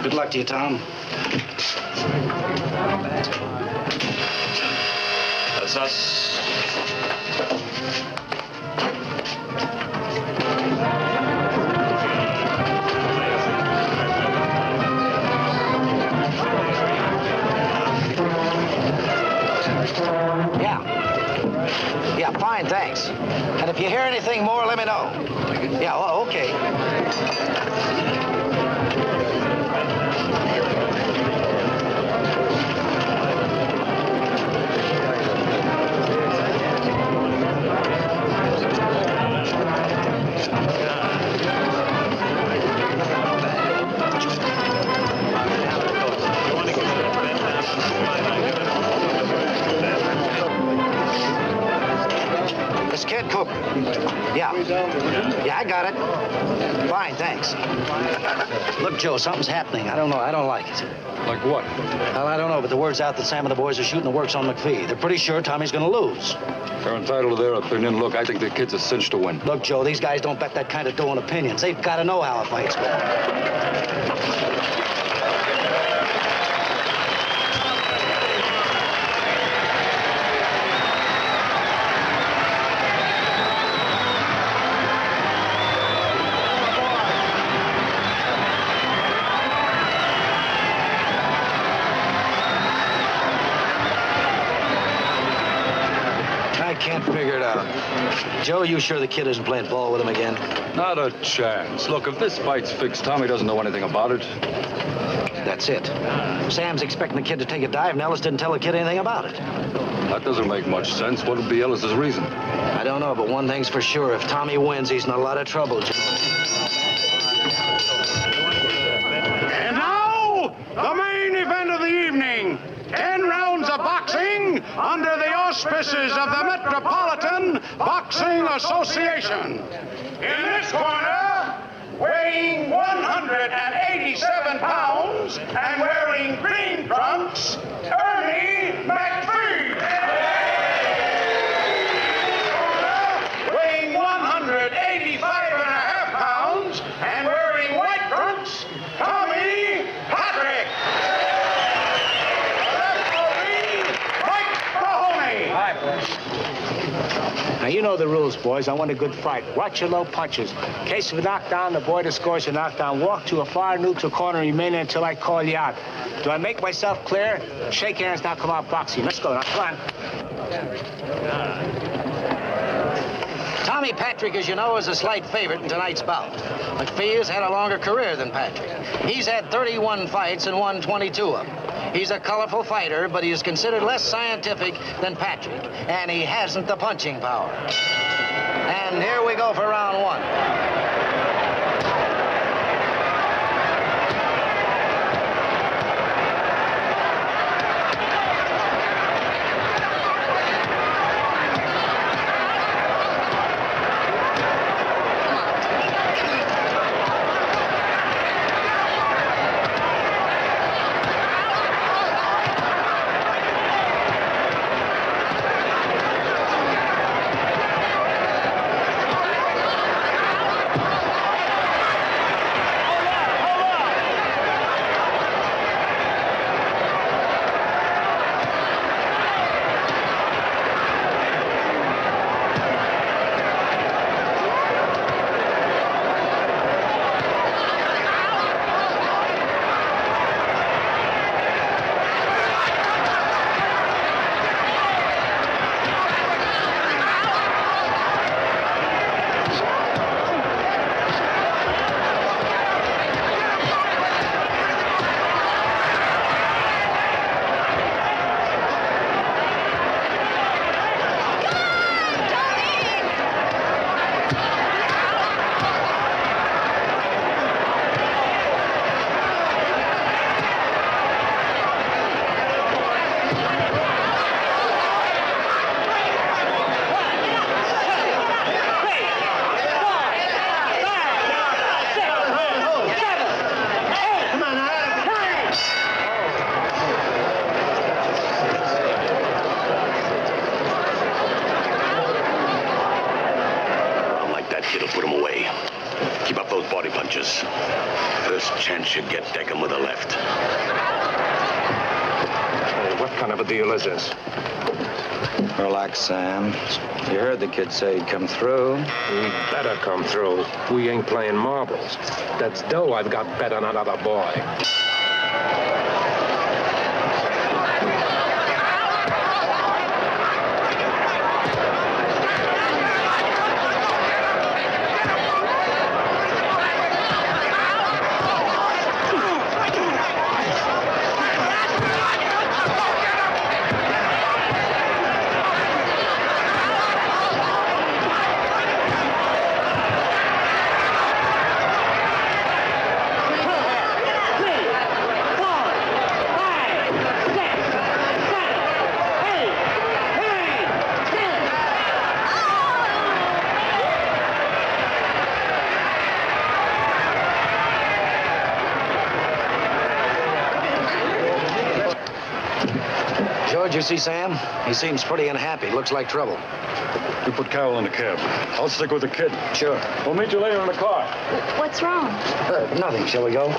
Speaker 22: Good luck to you, Tom.
Speaker 2: That's us.
Speaker 22: Yeah, fine, thanks. And if you hear anything more, let me know. Yeah, oh, okay. This kid Cooper. Yeah. Yeah, I got it. thanks. Look, Joe, something's happening. I don't know. I don't like it.
Speaker 7: Like what?
Speaker 22: Well, I don't know, but the word's out that Sam and the boys are shooting the works on McPhee. They're pretty sure Tommy's going to lose.
Speaker 7: They're entitled to their opinion. Look, I think the kid's a cinch to win.
Speaker 22: Look, Joe, these guys don't bet that kind of dough on opinions. They've got to know how a fight's going. I can't figure it out. Joe, you sure the kid isn't playing ball with him again?
Speaker 7: Not a chance. Look, if this fight's fixed, Tommy doesn't know anything about it.
Speaker 22: That's it. Sam's expecting the kid to take a dive, and Ellis didn't tell the kid anything about it.
Speaker 7: That doesn't make much sense. What would be Ellis's reason?
Speaker 22: I don't know, but one thing's for sure. If Tommy wins, he's in a lot of trouble, Joe.
Speaker 12: And now, the main event of the evening. 10 rounds of boxing under the auspices of the Metropolitan Boxing Association. In this corner, weighing 187 pounds and wearing green trunks, Ernie McPhee. Weighing 185.5 pounds and wearing white trunks, Tommy Patrick.
Speaker 9: Now, you know the rules, boys. I want a good fight. Watch your low punches. In case of a knockdown, the boy that scores your knockdown, walk to a far neutral corner and remain there until I call you out. Do I make myself clear? Shake hands, now come out boxing. Let's go. Now, come on.
Speaker 22: Tommy Patrick, as you know, is a slight favorite in tonight's bout. McPhee has had a longer career than Patrick. He's had 31 fights and won 22 of them. He's a colorful fighter, but he is considered less scientific than Patrick, and he hasn't the punching power. And here we go for round one.
Speaker 2: First chance you get, deck him with a left.
Speaker 8: Hey, what kind of a deal is this?
Speaker 4: Relax, Sam. You heard the kid say he'd come through.
Speaker 8: He better come through. We ain't playing marbles. That's dough I've got bet on another boy.
Speaker 22: George, you see Sam? He seems pretty unhappy. Looks like trouble.
Speaker 7: You put Carol in the cab. I'll stick with the kid.
Speaker 22: Sure.
Speaker 7: We'll meet you later in the car.
Speaker 10: What's wrong?
Speaker 22: Nothing. Shall we go?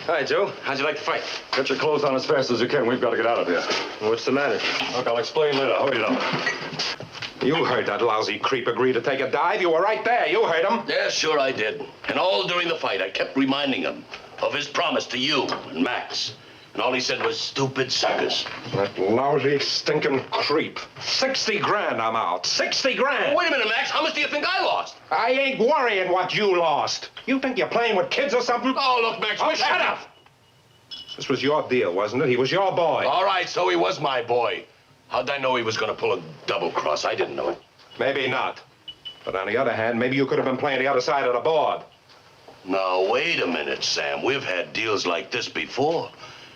Speaker 1: Hi, Joe. How'd you like to fight?
Speaker 7: Get your clothes on as fast as you can. We've got to get out of here.
Speaker 1: What's the matter?
Speaker 7: Look, I'll explain later. Hurry it up.
Speaker 11: You heard that lousy creep agree to take a dive. You were right there. You heard him.
Speaker 2: Yeah, sure I did. And all during the fight, I kept reminding him of his promise to you and Max. And all he said was stupid suckers.
Speaker 11: That lousy, stinking creep. 60 grand I'm out. 60 grand.
Speaker 2: Oh, wait a minute, Max. How much do you think I lost?
Speaker 11: I ain't worrying what you lost. You think you're playing with kids or something?
Speaker 2: Oh, look, Max.
Speaker 11: Oh, shut up. This was your deal, wasn't it? He was your boy.
Speaker 2: All right, so he was my boy. How'd I know he was going to pull a double cross? I didn't know it.
Speaker 11: Maybe not. But on the other hand, maybe you could have been playing the other side of the board.
Speaker 2: Now, wait a minute, Sam. We've had deals like this before.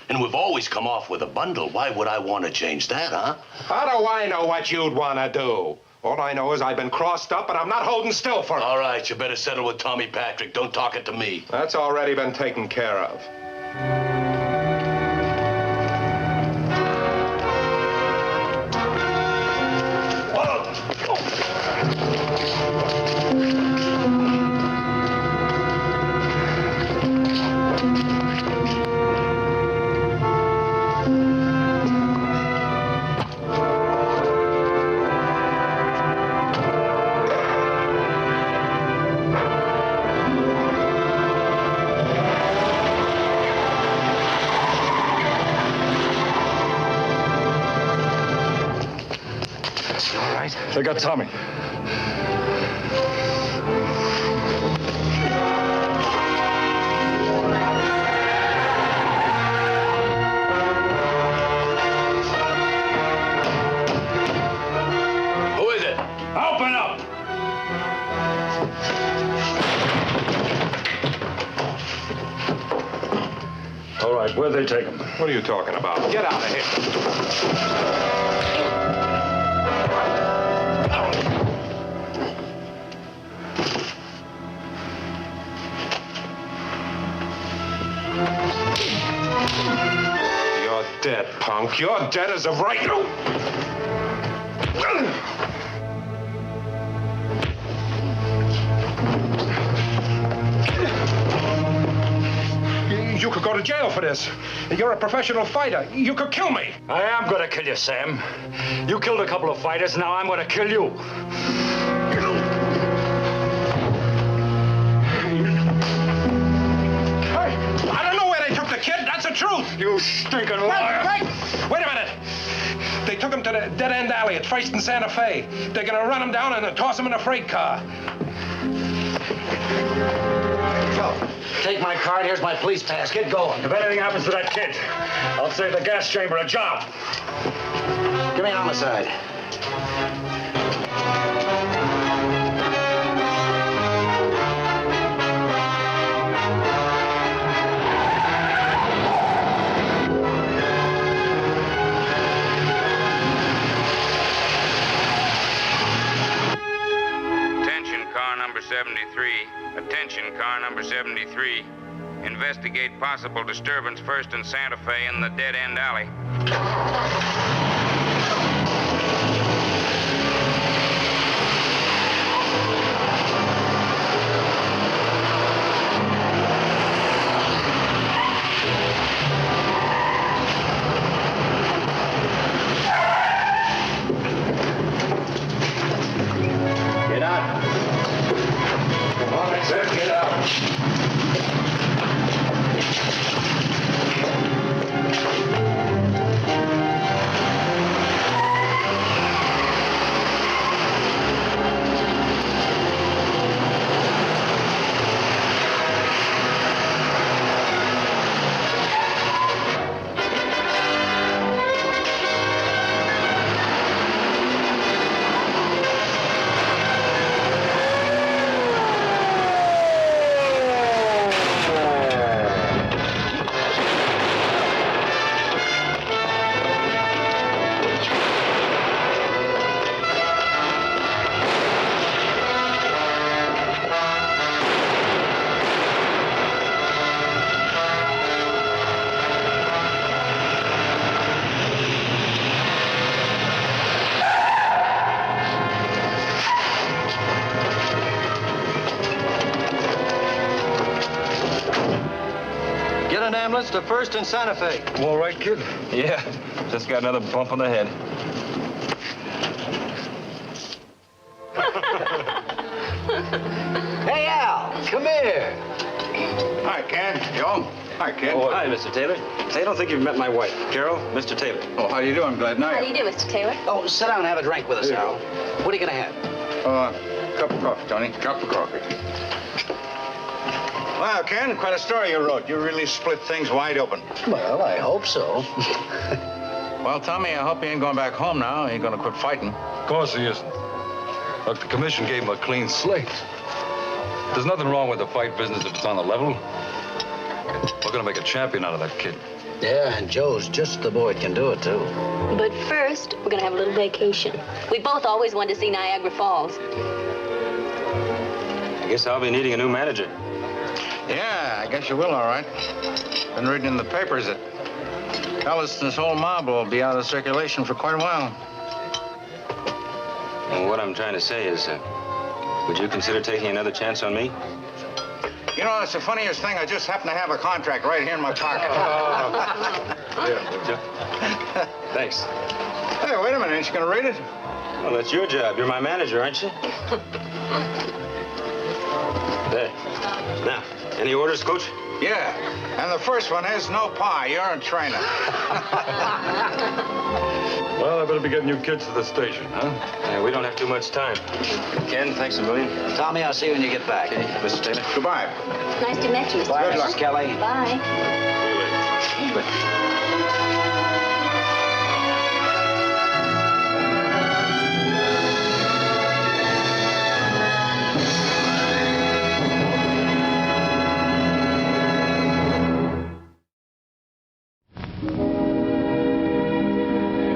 Speaker 2: And we've always come off with a bundle. Why would I want to change that, huh?
Speaker 11: How do I know what you'd want to do? All I know is I've been crossed up, and I'm not holding still for it.
Speaker 2: All right, you better settle with Tommy Patrick. Don't talk it to me.
Speaker 11: That's already been taken care of.
Speaker 7: They got Tommy.
Speaker 2: Who is it?
Speaker 7: Open up! All right, where'd they take him?
Speaker 11: What are you talking about? Get out of here. You're dead, punk. You're dead as of right. You could go to jail for this. You're a professional fighter. You could kill me.
Speaker 7: I am gonna kill you, Sam. You killed a couple of fighters, now I'm gonna kill you.
Speaker 11: I don't know where they took the kid. That's the truth.
Speaker 7: You stinking liar.
Speaker 11: Wait a minute. They took him to the dead-end alley at First and Santa Fe. They're gonna run him down and then toss him in a freight car.
Speaker 22: Joe, take my card. Here's my police pass. Get going.
Speaker 7: If anything happens to that kid, I'll save the gas chamber a job.
Speaker 22: Give me homicide.
Speaker 14: Number 73. Attention, car number 73. Investigate possible disturbance First and Santa Fe in the dead-end alley.
Speaker 22: Get out.
Speaker 11: All right, sir, get out.
Speaker 4: an ambulance to First and Santa Fe.
Speaker 1: All right, kid? Yeah, just got another bump on the head.
Speaker 22: Hey, Al, come here.
Speaker 4: Hi, Ken. Joe. Hi, kid.
Speaker 1: Oh, hi, Mr. Taylor. Say, I don't think you've met my wife, Carol. Mr. Taylor.
Speaker 4: Oh, how do you do? I'm glad to know
Speaker 10: How
Speaker 4: you.
Speaker 10: do you do, Mr. Taylor?
Speaker 22: Oh, sit down and have a drink with us,
Speaker 4: Here you
Speaker 22: Al. What are you going to have?
Speaker 4: Cup of coffee, Tony. Cup of coffee. Wow, Ken, quite a story you wrote. You really split things wide open.
Speaker 22: Well, I hope so.
Speaker 4: Well, Tommy, I hope you ain't going back home now. You ain't going to quit fighting.
Speaker 7: Of course he isn't. Look, the commission gave him a clean slate. There's nothing wrong with the fight business if it's on the level. We're gonna make a champion out of that kid.
Speaker 22: Yeah, and Joe's just the boy that can do it, too.
Speaker 10: But first, we're gonna have a little vacation. We both always wanted to see Niagara Falls.
Speaker 1: I guess I'll be needing a new manager.
Speaker 4: Yeah, I guess you will, all right. Been reading in the papers that Elliston's whole mob will be out of circulation for quite a while.
Speaker 1: Well, what I'm trying to say is, would you consider taking another chance on me?
Speaker 4: You know, it's the funniest thing. I just happen to have a contract right here in my pocket.
Speaker 1: Thanks.
Speaker 4: Hey, wait a minute. Ain't you going to read it?
Speaker 1: Well, that's your job. You're my manager, aren't you? There. Now, any orders, Coach?
Speaker 4: Yeah. And the first one is no pie. You're a trainer.
Speaker 7: Well, I better be getting you kids to the station, huh?
Speaker 1: Yeah, we don't have too much time. Ken, thanks a million.
Speaker 22: Tommy, I'll see you when you get back.
Speaker 1: Okay, Mr. Taylor.
Speaker 4: Goodbye.
Speaker 10: Nice to meet you, Mr.
Speaker 22: Bye,
Speaker 10: Taylor.
Speaker 22: Mrs. Kelly.
Speaker 10: Bye.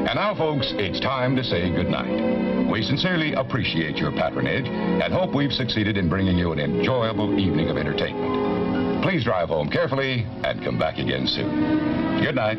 Speaker 13: And now, folks, it's time to say goodnight. We sincerely appreciate your patronage and hope we've succeeded in bringing you an enjoyable evening of entertainment. Please drive home carefully and come back again soon. Good night.